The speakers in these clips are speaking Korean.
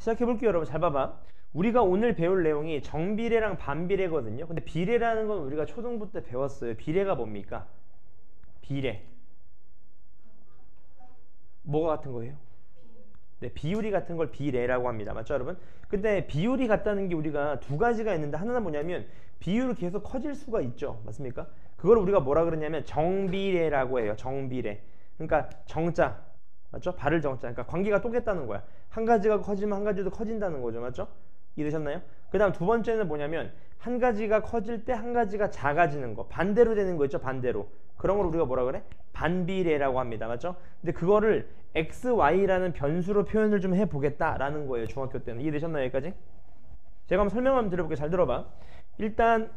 시작해볼게요. 여러분 잘 봐봐. 우리가 오늘 배울 내용이 정비례랑 반비례거든요. 근데 비례라는 건 우리가 초등부 때 배웠어요. 비례가 뭡니까? 비례. 뭐가 같은 거예요? 네, 비율이 같은 걸 비례라고 합니다. 맞죠, 여러분? 근데 비율이 같다는 게 우리가 두 가지가 있는데 하나는 뭐냐면 비율이 계속 커질 수가 있죠. 맞습니까? 그걸 우리가 뭐라 그러냐면 정비례라고 해요. 정비례. 그러니까 정자. 맞죠? 발을 정자. 그러니까 관계가 똑같다는 거야. 한 가지가 커지면 한 가지도 커진다는 거죠. 맞죠? 이해되셨나요? 그 다음 두 번째는 뭐냐면 한 가지가 커질 때 한 가지가 작아지는 거. 반대로 되는 거 있죠? 반대로. 그런 걸 우리가 뭐라 그래? 반비례라고 합니다. 맞죠? 근데 그거를 x, y라는 변수로 표현을 좀 해보겠다라는 거예요. 중학교 때는. 이해되셨나요? 여기까지? 제가 한번 설명 한번 드려볼게요. 잘 들어봐. 일단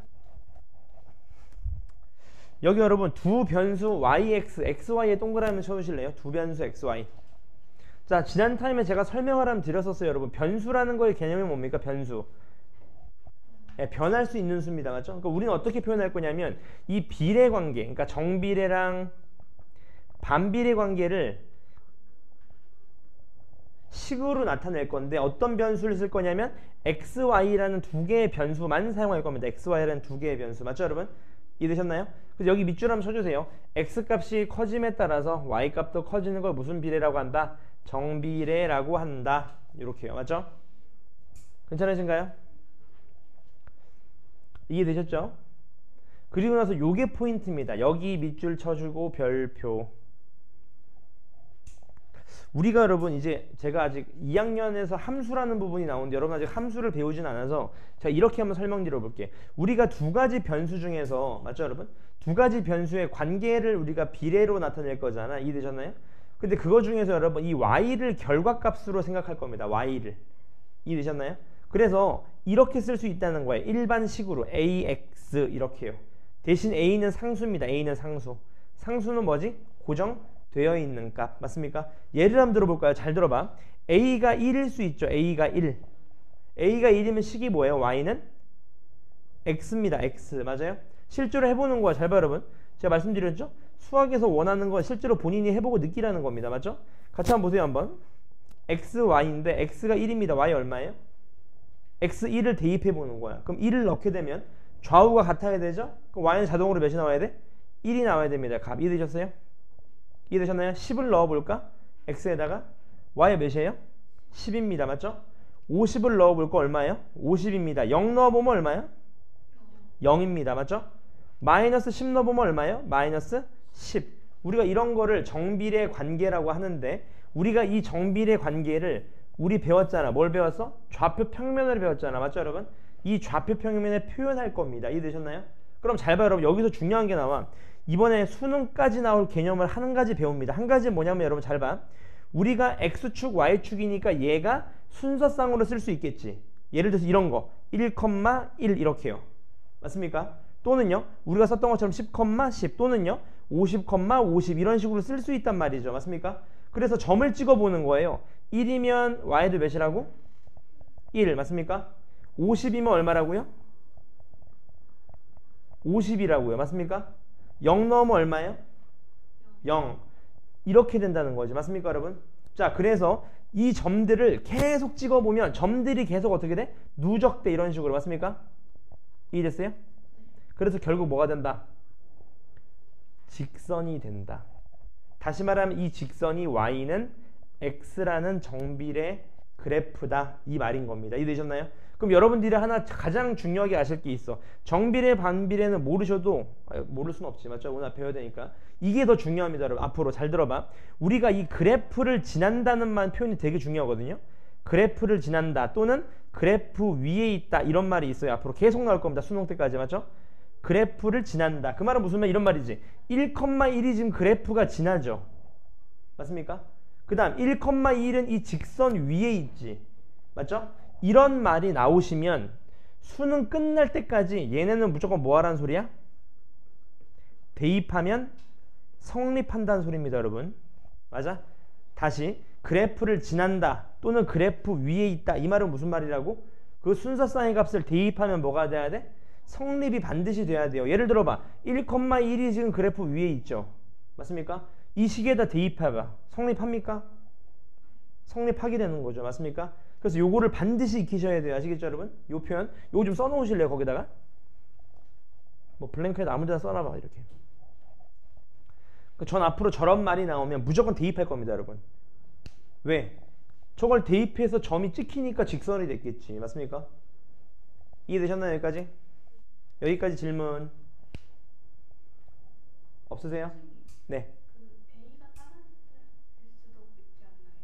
여기 여러분 두 변수 yx, xy에 동그라미 쳐주실래요? 두 변수 xy. 자, 지난 타임에 제가 설명을 한번 드렸었어요. 여러분 변수라는 거의 개념이 뭡니까? 변수. 예, 변할 수 있는 수입니다. 맞죠? 그러니까 우리는 어떻게 표현할 거냐면 이 비례 관계, 그러니까 정비례랑 반비례 관계를 식으로 나타낼 건데 어떤 변수를 쓸 거냐면 x, y라는 두 개의 변수만 사용할 겁니다. x, y라는 두 개의 변수. 맞죠, 여러분? 이해되셨나요? 그래서 여기 밑줄 한번 쳐주세요. x 값이 커짐에 따라서 y 값도 커지는 걸 무슨 비례라고 한다? 정비례라고 한다. 이렇게요. 맞죠? 괜찮으신가요? 이해되셨죠? 그리고 나서 요게 포인트입니다. 여기 밑줄 쳐주고 별표. 우리가 여러분 이제 제가 아직 2학년에서 함수라는 부분이 나오는데 여러분 아직 함수를 배우진 않아서 제가 이렇게 한번 설명드려 볼게요. 우리가 두 가지 변수 중에서 맞죠 여러분? 두 가지 변수의 관계를 우리가 비례로 나타낼 거잖아. 이해되셨나요? 근데 그거 중에서 여러분 이 y를 결과값으로 생각할 겁니다. y를. 이해되셨나요? 그래서 이렇게 쓸 수 있다는 거예요. 일반식으로 ax 이렇게요. 대신 a는 상수입니다. a는 상수. 상수는 뭐지? 고정되어 있는 값. 맞습니까? 예를 한번 들어볼까요? 잘 들어봐. a가 1일 수 있죠. a가 1. a가 1이면 식이 뭐예요? y는 x입니다. x. 맞아요? 실제로 해보는 거야. 잘 봐 여러분. 제가 말씀드렸죠? 수학에서 원하는 건 실제로 본인이 해보고 느끼라는 겁니다. 맞죠? 같이 한번 보세요. 한번. x, y인데 x가 1입니다. y 얼마예요? x1을 대입해 보는 거야. 그럼 1을 넣게 되면 좌우가 같아야 되죠? 그럼 y는 자동으로 몇이 나와야 돼? 1이 나와야 됩니다. 값. 이해되셨어요? 이해되셨나요? 10을 넣어볼까? x에다가 y 몇이에요? 10입니다. 맞죠? 50을 넣어볼 거 얼마예요? 50입니다. 0 넣어보면 얼마예요? 0입니다. 맞죠? 마이너스 10 넣어보면 얼마예요? 마이너스 10. 우리가 이런 거를 정비례 관계라고 하는데 우리가 이 정비례 관계를 우리 배웠잖아. 뭘 배웠어? 좌표 평면을 배웠잖아. 맞죠 여러분? 이 좌표 평면에 표현할 겁니다. 이해되셨나요? 그럼 잘 봐요 여러분. 여기서 중요한 게 나와. 이번에 수능까지 나올 개념을 한 가지 배웁니다. 한 가지는 뭐냐면 여러분 잘 봐. 우리가 x축, y축이니까 얘가 순서상으로 쓸 수 있겠지. 예를 들어서 이런 거 1,1 이렇게요. 맞습니까? 또는요. 우리가 썼던 것처럼 10,10 또는요. 50,50 이런 식으로 쓸 수 있단 말이죠. 맞습니까? 그래서 점을 찍어보는 거예요. 1이면 y도 몇이라고? 1 맞습니까? 50이면 얼마라고요? 50이라고요. 맞습니까? 0 넣으면 얼마예요? 0. 이렇게 된다는 거지. 맞습니까 여러분? 자, 그래서 이 점들을 계속 찍어보면 점들이 계속 어떻게 돼? 누적돼. 이런 식으로. 맞습니까? 이해됐어요? 그래서 결국 뭐가 된다? 직선이 된다. 다시 말하면 이 직선이 y는 x라는 정비례 그래프다. 이 말인 겁니다. 이해되셨나요? 그럼 여러분들이 하나 가장 중요하게 아실 게 있어. 정비례, 반비례는 모르셔도 모를 수는 없지. 맞죠? 오늘 배워야 되니까. 이게 더 중요합니다. 여러분. 앞으로 잘 들어봐. 우리가 이 그래프를 지난다는 말 표현이 되게 중요하거든요. 그래프를 지난다 또는 그래프 위에 있다 이런 말이 있어요. 앞으로 계속 나올 겁니다. 수능 때까지. 맞죠? 그래프를 지난다. 그 말은 무슨 말? 이런 말이지. 1,1이 지금 그래프가 지나죠. 맞습니까? 그 다음 1,1은 이 직선 위에 있지. 맞죠? 이런 말이 나오시면 수능 끝날 때까지 얘네는 무조건 뭐 하라는 소리야? 대입하면 성립한다는 소리입니다. 여러분. 맞아? 다시 그래프를 지난다 또는 그래프 위에 있다. 이 말은 무슨 말이라고? 그 순서상의 값을 대입하면 뭐가 돼야 돼? 성립이 반드시 돼야 돼요. 예를 들어봐. 1,1이 지금 그래프 위에 있죠. 맞습니까? 이 식에다 대입해봐. 성립합니까? 성립하게 되는 거죠. 맞습니까? 그래서 요거를 반드시 익히셔야 돼요. 아시겠죠, 여러분? 요 표현 요거 좀 써놓으실래요? 거기다가 뭐 블랭크에다 아무 데나 써놔봐. 이렇게. 전 앞으로 저런 말이 나오면 무조건 대입할 겁니다, 여러분. 왜? 저걸 대입해서 점이 찍히니까 직선이 됐겠지. 맞습니까? 이해되셨나요? 여기까지? 여기까지 질문 없으세요? 네.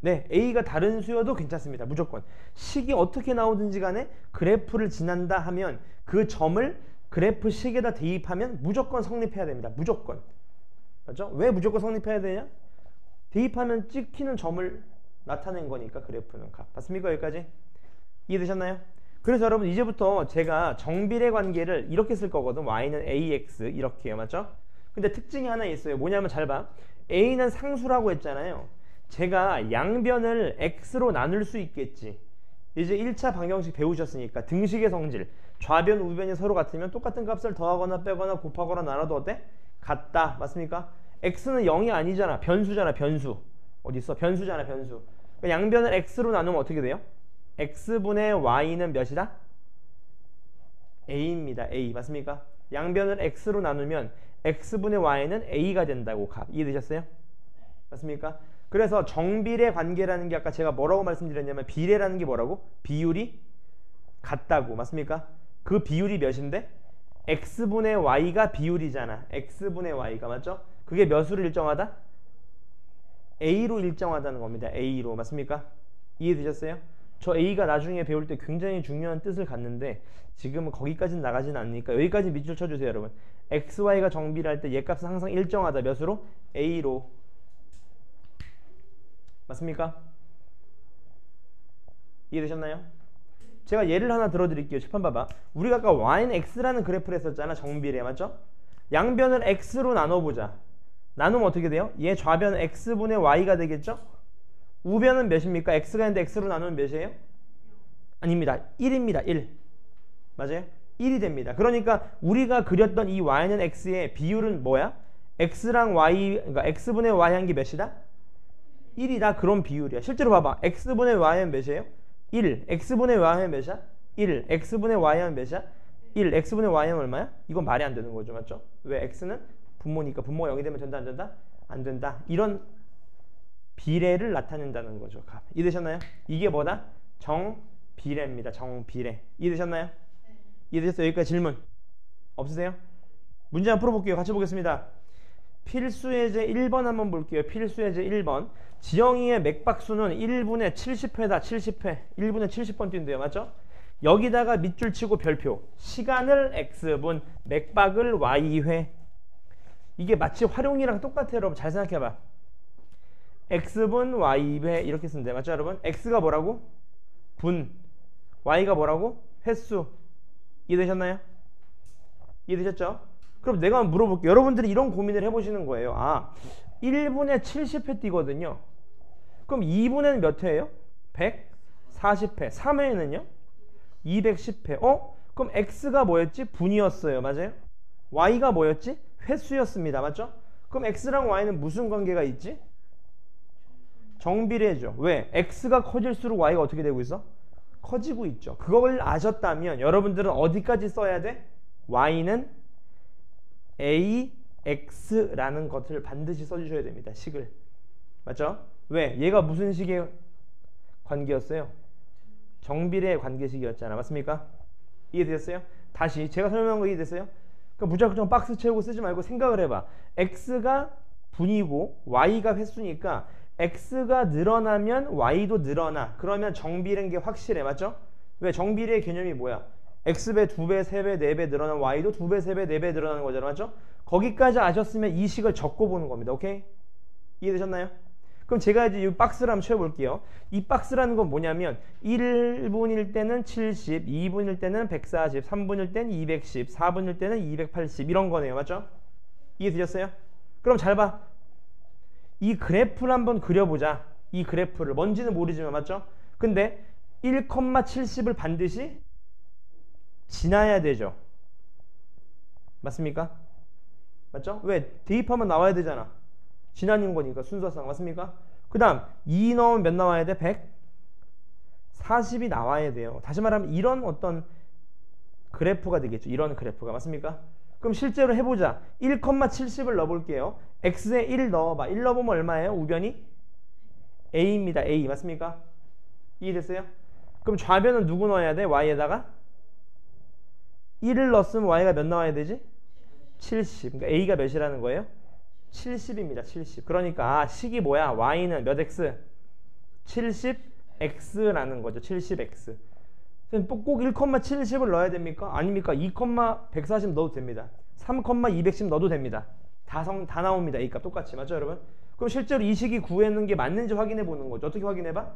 네, A가 다른 수여도 괜찮습니다. 무조건. 식이 어떻게 나오든지 간에 그래프를 지난다 하면 그 점을 그래프 식에다 대입하면 무조건 성립해야 됩니다. 무조건. 맞죠? 왜 무조건 성립해야 되냐? 대입하면 찍히는 점을 나타낸 거니까 그래프는 값. 맞습니까? 여기까지? 이해되셨나요? 그래서 여러분 이제부터 제가 정비례 관계를 이렇게 쓸 거거든. y는 ax 이렇게요. 맞죠? 근데 특징이 하나 있어요. 뭐냐면 잘 봐. a는 상수라고 했잖아요. 제가 양변을 x로 나눌 수 있겠지. 이제 1차 방정식 배우셨으니까 등식의 성질 좌변 우변이 서로 같으면 똑같은 값을 더하거나 빼거나 곱하거나 나눠도 어때? 같다. 맞습니까? x는 0이 아니잖아. 변수잖아. 변수. 어디 있어? 변수잖아. 변수. 그러니까 양변을 x로 나누면 어떻게 돼요? x분의 y는 몇이다? a입니다. a. 맞습니까? 양변을 x로 나누면 x분의 y는 a가 된다고 값. 이해되셨어요? 맞습니까? 그래서 정비례 관계라는 게 아까 제가 뭐라고 말씀드렸냐면 비례라는 게 뭐라고? 비율이 같다고. 맞습니까? 그 비율이 몇인데? x분의 y가 비율이잖아. x분의 y가. 맞죠? 그게 몇으로 일정하다? a로 일정하다는 겁니다. a로. 맞습니까? 이해되셨어요? 저 a가 나중에 배울 때 굉장히 중요한 뜻을 갖는데 지금은 거기까지는 나가지는 않으니까 여기까지 밑줄 쳐주세요. 여러분. xy가 정비례할 때 얘 값은 항상 일정하다. 몇으로? a로. 맞습니까? 이해되셨나요? 제가 예를 하나 들어드릴게요. 칠판 봐봐. 우리가 아까 y는 x라는 그래프를 했었잖아. 정비례. 맞죠? 양변을 x로 나눠보자. 나누면 어떻게 돼요? 얘 좌변은 x분의 y가 되겠죠? 우변은 몇입니까? x가 있는데 x로 나누면 몇이에요? 아닙니다. 1입니다. 1. 맞아요? 1이 됩니다. 그러니까 우리가 그렸던 이 y는 x의 비율은 뭐야? x랑 y, 그러니까 x분의 y 한 게 몇이다? 1이다. 그런 비율이야. 실제로 봐봐. x분의 y는 몇이에요? 1. x분의 y는 몇이야? 1. x분의 y는 몇이야? 1. x분의 y는 얼마야? 이건 말이 안 되는 거죠. 맞죠? 왜? x는 분모니까 분모가 0이 되면 된다 안 된다? 안 된다. 이런 비례를 나타낸다는 거죠. 값. 이해되셨나요? 이게 뭐다? 정비례입니다. 정비례. 이해되셨나요? 네. 이해되셨어요? 여기까지 질문 없으세요? 문제 한번 풀어볼게요. 같이 보겠습니다. 필수예제 1번 한번 볼게요. 필수예제 1번. 지영이의 맥박수는 1분의 70회다. 70회. 1분의 70번 뛴대요. 맞죠? 여기다가 밑줄 치고 별표. 시간을 x분, 맥박을 y회. 이게 마치 활용이랑 똑같아요. 여러분 잘 생각해봐. x분 y회 이렇게 쓰는데 맞죠 여러분? x가 뭐라고? 분. y가 뭐라고? 횟수. 이해되셨나요? 이해되셨죠? 그럼 내가 한번 물어볼게요. 여러분들이 이런 고민을 해보시는 거예요. 아, 1분의 70회 뛰거든요. 그럼 2분에는 몇 회예요? 140회. 3회는요? 210회. 그럼 x가 뭐였지? 분이었어요. 맞아요? y가 뭐였지? 횟수였습니다. 맞죠? 그럼 x랑 y는 무슨 관계가 있지? 정비례죠. 왜? x가 커질수록 y가 어떻게 되고 있어? 커지고 있죠. 그걸 아셨다면 여러분들은 어디까지 써야 돼? y는 ax라는 것을 반드시 써주셔야 됩니다. 식을. 맞죠? 왜? 얘가 무슨 식의 관계였어요? 정비례 관계식이었잖아. 맞습니까? 이해되셨어요? 다시 제가 설명한 거 이해됐어요? 그러니까 무작정 박스 채우고 쓰지 말고 생각을 해봐. x가 분이고 y가 횟수니까 x가 늘어나면 y도 늘어나. 그러면 정비례인 게 확실해. 맞죠? 왜? 정비례의 개념이 뭐야? x배 2배, 3배, 4배 늘어나면 y도 2배, 3배, 4배 늘어나는 거잖아. 맞죠? 거기까지 아셨으면 이 식을 적고보는 겁니다. 오케이? 이해되셨나요? 그럼 제가 이제 이 박스를 한번 채워볼게요. 이 박스라는 건 뭐냐면 1분일 때는 70, 2분일 때는 140, 3분일 때는 210, 4분일 때는 280 이런 거네요. 맞죠? 이해되셨어요? 그럼 잘 봐. 이 그래프를 한번 그려보자. 이 그래프를. 뭔지는 모르지만 맞죠? 근데 1,70을 반드시 지나야 되죠. 맞습니까? 맞죠? 왜? 대입하면 나와야 되잖아. 지나는 거니까 순서상. 맞습니까? 그 다음 2 넣으면 몇 나와야 돼? 140이 나와야 돼요. 다시 말하면 이런 어떤 그래프가 되겠죠. 이런 그래프가. 맞습니까? 그럼 실제로 해보자. 1,70을 넣어볼게요. x에 1 넣어봐. 1 넣어보면 얼마예요? 우변이? a입니다. a. 맞습니까? 이해됐어요? 그럼 좌변은 누구 넣어야 돼? y에다가? 1을 넣었으면 y가 몇 나와야 되지? 70. 그러니까 a가 몇이라는 거예요? 70입니다. 70. 그러니까 식이 뭐야? y는 몇 x? 70x라는 거죠. 70x. 꼭 1,70을 넣어야 됩니까? 아닙니까? 2,140 넣어도 됩니다. 3,210 넣어도 됩니다. 다 나옵니다. 이 값 똑같이. 맞죠, 여러분? 그럼 실제로 이 식이 구했는 게 맞는지 확인해 보는 거죠. 어떻게 확인해 봐?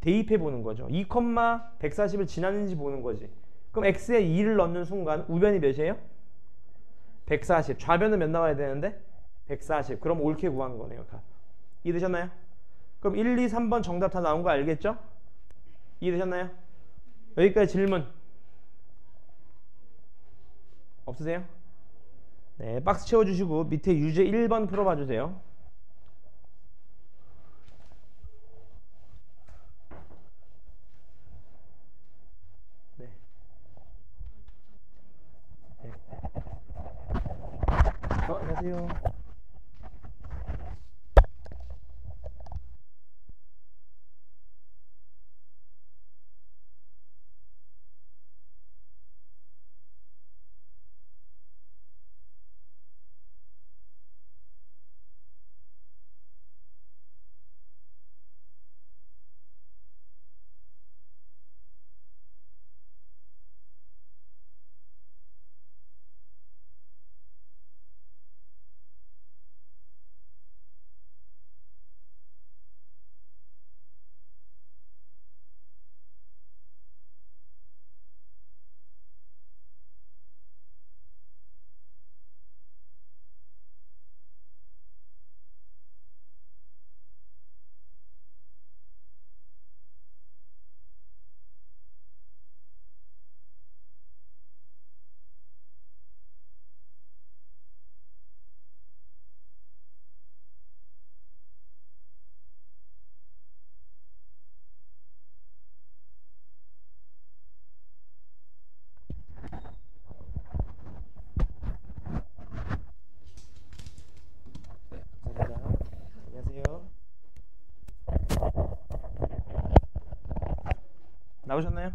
대입해 보는 거죠. 2,140을 지났는지 보는 거지. 그럼 x에 2를 넣는 순간 우변이 몇이에요? 140. 좌변은 몇 나와야 되는데? 140. 그럼 옳게 구한 거네요. 이해되셨나요? 그럼 1, 2, 3번 정답 다 나온 거 알겠죠? 이해되셨나요? 여기까지 질문 없으세요? 네, 박스 채워주시고 밑에 유제 1번 풀어봐 주세요. 네. 네. 안녕하세요. 나오셨나요?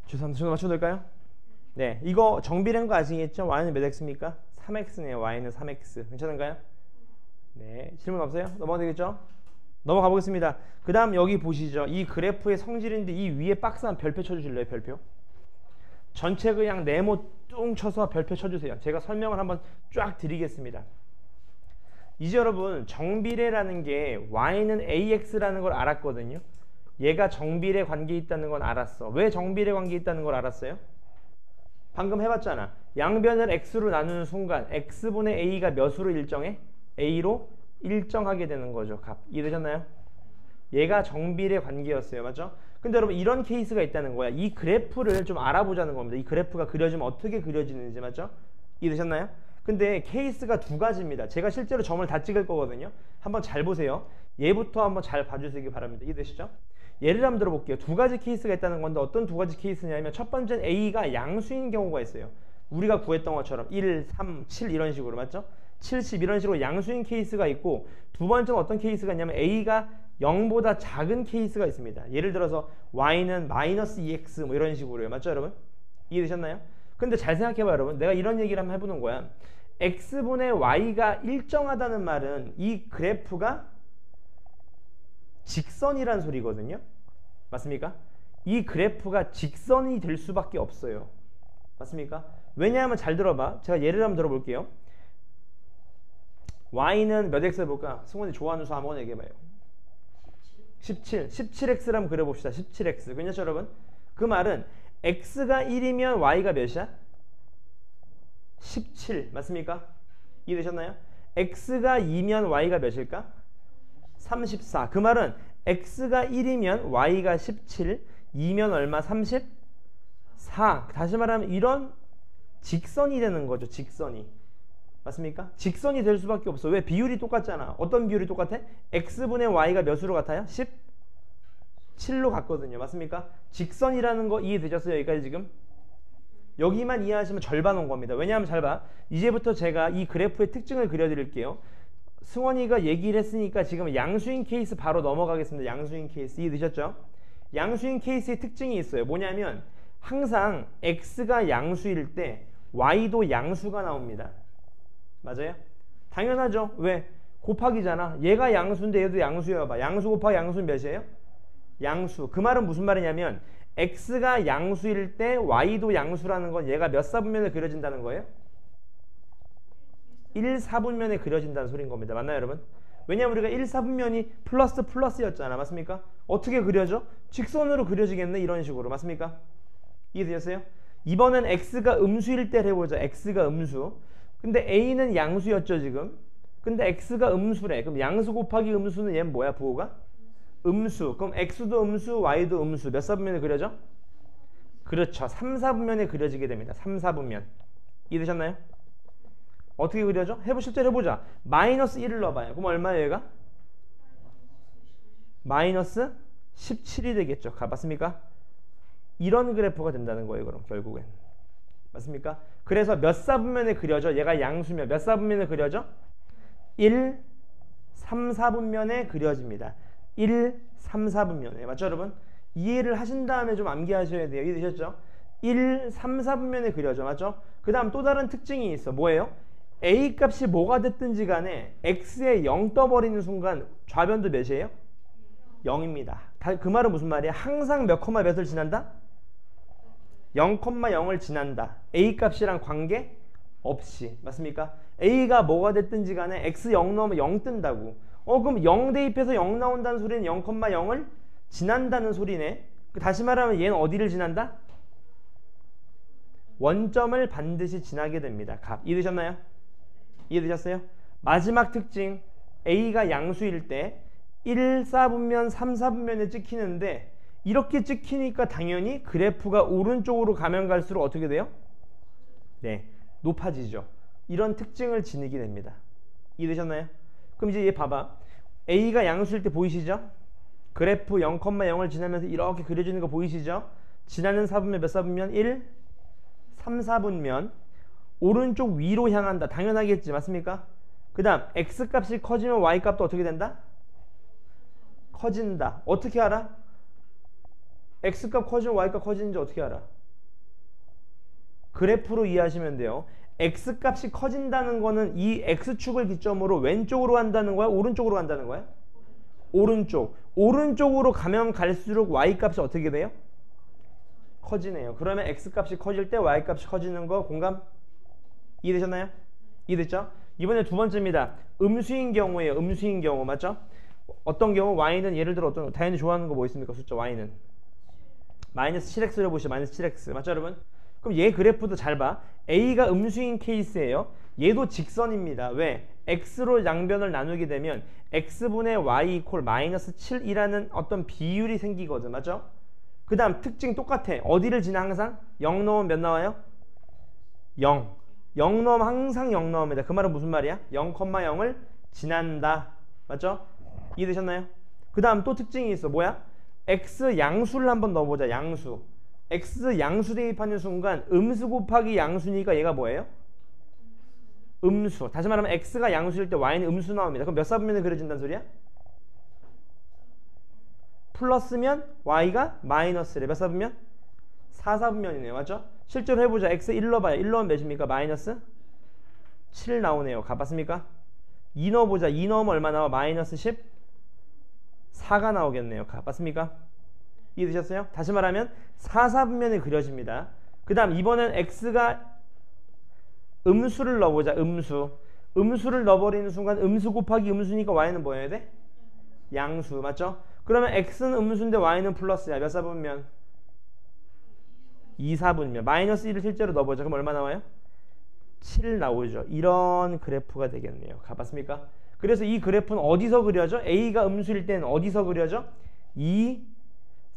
죄송합니다. 저도 맞춰도 될까요? 네, 이거 정비된 거 아시겠죠? y는 몇 x입니까? 3x네요. y는 3x. 괜찮은가요? 네, 질문 없어요? 넘어가도 되겠죠? 넘어가 보겠습니다. 그 다음 여기 보시죠. 이 그래프의 성질인데 이 위에 박스 한 별표 쳐주실래요? 별표. 전체 그냥 네모 뚱 쳐서 별표 쳐주세요. 제가 설명을 한번 쫙 드리겠습니다. 이제 여러분 정비례라는 게 y는 ax라는 걸 알았거든요. 얘가 정비례 관계에 있다는 건 알았어. 왜 정비례 관계에 있다는 걸 알았어요? 방금 해봤잖아. 양변을 x로 나누는 순간 x분의 a가 몇으로 일정해? a로 일정하게 되는 거죠. 값. 이해되셨나요? 얘가 정비례 관계였어요. 맞죠? 근데 여러분 이런 케이스가 있다는 거야. 이 그래프를 좀 알아보자는 겁니다. 이 그래프가 그려지면 어떻게 그려지는지. 맞죠? 이해되셨나요? 근데 케이스가 두 가지입니다. 제가 실제로 점을 다 찍을 거거든요. 한번 잘 보세요. 얘부터 한번 잘 봐주시기 바랍니다. 이해되시죠? 예를 한번 들어볼게요. 두 가지 케이스가 있다는 건데 어떤 두 가지 케이스냐면 첫 번째는 A가 양수인 경우가 있어요. 우리가 구했던 것처럼 1, 3, 7 이런 식으로. 맞죠? 70 이런 식으로 양수인 케이스가 있고 두 번째는 어떤 케이스가 있냐면 A가 0보다 작은 케이스가 있습니다. 예를 들어서 Y는 마이너스 2x 뭐 이런 식으로요. 맞죠 여러분? 이해되셨나요? 근데 잘 생각해봐요 여러분. 내가 이런 얘기를 한번 해보는 거야. x분의 y가 일정하다는 말은 이 그래프가 직선이란 소리거든요. 맞습니까? 이 그래프가 직선이 될 수밖에 없어요. 맞습니까? 왜냐하면 잘 들어봐. 제가 예를 한번 들어볼게요. y는 몇 x 해볼까? 승원이 좋아하는 수 한번 얘기해봐요. 17. 17x를 한번 그려봅시다. 17x. 그렇죠 여러분? 그 말은 x가 1이면 y가 몇이야? 17. 맞습니까? 이해되셨나요? x가 2면 y가 몇일까? 34. 그 말은 x가 1이면 y가 17, 2면 얼마? 34. 다시 말하면 이런 직선이 되는 거죠. 직선이. 맞습니까? 직선이 될 수밖에 없어. 왜? 비율이 똑같잖아. 어떤 비율이 똑같아? x분의 y가 몇으로 같아요? 17로 같거든요. 맞습니까? 직선이라는 거 이해되셨어요? 여기까지 지금? 여기만 이해하시면 절반 온 겁니다. 왜냐하면 잘 봐. 이제부터 제가 이 그래프의 특징을 그려드릴게요. 승원이가 얘기를 했으니까 지금 양수인 케이스 바로 넘어가겠습니다. 양수인 케이스 이해되셨죠? 양수인 케이스의 특징이 있어요. 뭐냐면 항상 x가 양수일 때 y도 양수가 나옵니다. 맞아요? 당연하죠. 왜? 곱하기잖아. 얘가 양수인데 얘도 양수여봐. 봐. 양수 곱하기 양수는 몇이에요? 양수. 그 말은 무슨 말이냐면 x가 양수일 때 y도 양수라는 건 얘가 몇 사분면에 그려진다는 거예요? 1사분면에 그려진다는 소리인 겁니다. 맞나요 여러분? 왜냐면 우리가 1사분면이 플러스 플러스였잖아. 맞습니까? 어떻게 그려져? 직선으로 그려지겠네. 이런 식으로. 맞습니까? 이해되셨어요? 이번엔 x가 음수일 때 해보자. x가 음수. 근데 a는 양수였죠 지금. 근데 x가 음수래. 그럼 양수 곱하기 음수는 얘는 뭐야 부호가? 음수. 그럼 x도 음수, y도 음수. 몇 사분면에 그려져? 그렇죠. 3, 4분면에 그려지게 됩니다. 3, 4분면. 이해되셨나요? 어떻게 그려져? 실제로 해보자. 마이너스 1을 넣어봐요. 그럼 얼마예요 얘가? 마이너스 17이 되겠죠. 맞습니까? 이런 그래프가 된다는 거예요. 그럼 결국엔. 맞습니까? 그래서 몇 사분면에 그려져? 얘가 양수면 몇 사분면에 그려져? 1, 3, 4분면에 그려집니다. 1, 3, 4분면에. 맞죠 여러분? 이해를 하신 다음에 좀 암기하셔야 돼요. 이해되셨죠? 1, 3, 4분면에 그려져. 맞죠? 그 다음 또 다른 특징이 있어. 뭐예요? a 값이 뭐가 됐든지 간에 x에 0 떠버리는 순간 좌변도 몇이에요? 0입니다. 그 말은 무슨 말이야? 항상 몇 콤마 몇을 지난다? 0,0을 지난다. a 값이랑 관계 없이. 맞습니까? a가 뭐가 됐든지 간에 x 0 넣으면 0 뜬다고. 그럼 0 대입해서 0 나온다는 소리는 0,0을 지난다는 소리네. 다시 말하면 얘는 어디를 지난다? 원점을 반드시 지나게 됩니다. 값. 이해되셨나요? 이해되셨어요? 마지막 특징. a가 양수일 때 1, 4분면, 3, 4분면에 찍히는데 이렇게 찍히니까 당연히 그래프가 오른쪽으로 가면 갈수록 어떻게 돼요? 네, 높아지죠. 이런 특징을 지니게 됩니다. 이해되셨나요? 그럼 이제 얘 봐봐. a가 양수일 때 보이시죠? 그래프 0,0을 지나면서 이렇게 그려지는 거 보이시죠? 지나는 4분면 몇 사분면? 1, 3, 4분면. 오른쪽 위로 향한다. 당연하겠지. 맞습니까? 그 다음 x값이 커지면 y값도 어떻게 된다? 커진다. 어떻게 알아? x값 커지면 y값 커지는지 어떻게 알아? 그래프로 이해하시면 돼요. x값이 커진다는 거는 이 x축을 기점으로 왼쪽으로 간다는 거야? 오른쪽으로 간다는 거야? 오른쪽. 오른쪽으로 가면 갈수록 y값이 어떻게 돼요? 커지네요. 그러면 x값이 커질 때 y값이 커지는 거 공감? 이해되셨나요? 이해됐죠? 이번에 두 번째입니다. 음수인 경우예요. 음수인 경우. 맞죠? 어떤 경우? y는 예를 들어 어떤 다현이 좋아하는 거 뭐 있습니까? 숫자 y는 마이너스 7x를 보시죠. 마이너스 7x. 맞죠 여러분? 그럼 얘 그래프도 잘 봐. a가 음수인 케이스예요. 얘도 직선입니다. 왜? x로 양변을 나누게 되면 x분의 y 이퀄 마이너스 7이라는 어떤 비율이 생기거든. 맞죠? 그 다음 특징 똑같아. 어디를 지나 항상? 0 넣으면 몇 나와요? 0. 0 넣으면 항상 0 나옵니다. 그 말은 무슨 말이야? 0,0을 지난다. 맞죠? 이해되셨나요? 그 다음 또 특징이 있어. 뭐야? x 양수를 한번 넣어보자. 양수. x 양수 대입하는 순간 음수 곱하기 양수니까 얘가 뭐예요? 음수. 다시 말하면 x가 양수일 때 y는 음수 나옵니다. 그럼 몇 사분면에 그려진다는 소리야? 플러스면 y가 마이너스래. 몇 사분면? 4사분면이네요. 맞죠? 실제로 해보자. x 1 넣어봐요. 1 넣으면 몇입니까? 마이너스 7 나오네요. 맞습니까? 2 넣어보자. 2 넣으면 얼마 나와? 마이너스 14가 나오겠네요. 맞습니까? 이해되셨어요? 다시 말하면 4사분면에 그려집니다. 그 다음 이번엔 x가 음수를 넣어보자. 음수. 음수를 넣어버리는 순간 음수 곱하기 음수니까 y는 뭐 해야 돼? 양수. 맞죠? 그러면 x는 음수인데 y는 플러스야. 몇 사분면? 2사분면. 마이너스 1을 실제로 넣어보자. 그럼 얼마 나와요? 7 나오죠. 이런 그래프가 되겠네요. 맞습니까? 그래서 이 그래프는 어디서 그려져? a가 음수일 때는 어디서 그려져? 2,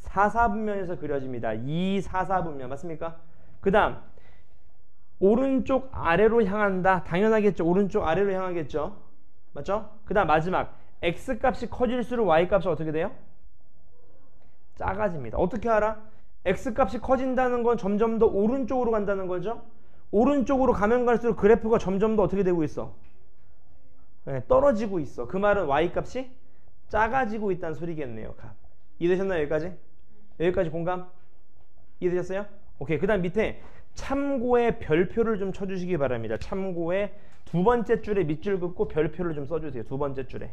4사분면에서 그려집니다. 2, 4사분면. 맞습니까? 그 다음 오른쪽 아래로 향한다. 당연하겠죠. 오른쪽 아래로 향하겠죠. 맞죠? 그 다음 마지막 x값이 커질수록 y값이 어떻게 돼요? 작아집니다. 어떻게 알아? x값이 커진다는 건 점점 더 오른쪽으로 간다는 거죠. 오른쪽으로 가면 갈수록 그래프가 점점 더 어떻게 되고 있어? 네, 떨어지고 있어. 그 말은 y값이 작아지고 있다는 소리겠네요. 이해되셨나요? 여기까지? 여기까지 공감? 이해되셨어요? 오케이. 그 다음 밑에 참고의 별표를 좀 쳐주시기 바랍니다. 참고의 두 번째 줄에 밑줄 긋고 별표를 좀 써주세요. 두 번째 줄에.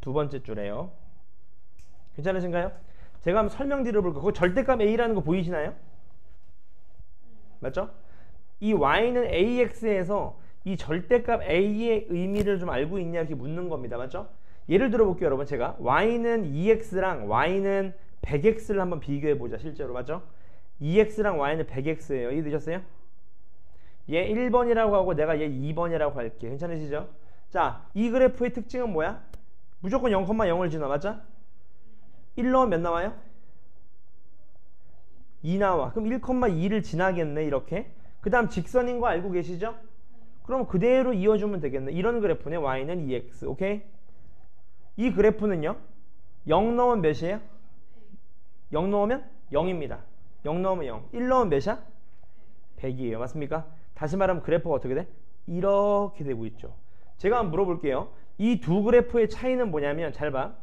두 번째 줄에요. 괜찮으신가요? 제가 한번 설명드려볼게요. 거기 절대값 a라는 거 보이시나요? 맞죠? 이 y는 ax에서 이 절대값 a의 의미를 좀 알고 있냐 이렇게 묻는 겁니다. 맞죠? 예를 들어볼게요. 여러분 제가 y는 2x랑 y는 100x를 한번 비교해보자. 실제로 맞죠? 2x랑 y는 100x예요. 이해되셨어요? 얘 1번이라고 하고 내가 얘 2번이라고 할게. 괜찮으시죠? 자, 이 그래프의 특징은 뭐야? 무조건 0,0을 지나. 맞죠? 1 넣으면 몇 나와요? 2 나와. 그럼 1,2를 지나겠네. 이렇게. 그 다음 직선인 거 알고 계시죠? 그럼 그대로 이어주면 되겠네. 이런 그래프네. y는 2x. 오케이? 이 그래프는요. 0 넣으면 몇이에요? 0 넣으면 0입니다. 0 넣으면 0. 1 넣으면 몇이야? 100이에요. 맞습니까? 다시 말하면 그래프가 어떻게 돼? 이렇게 되고 있죠. 제가 한번 물어볼게요. 이 두 그래프의 차이는 뭐냐면 잘 봐.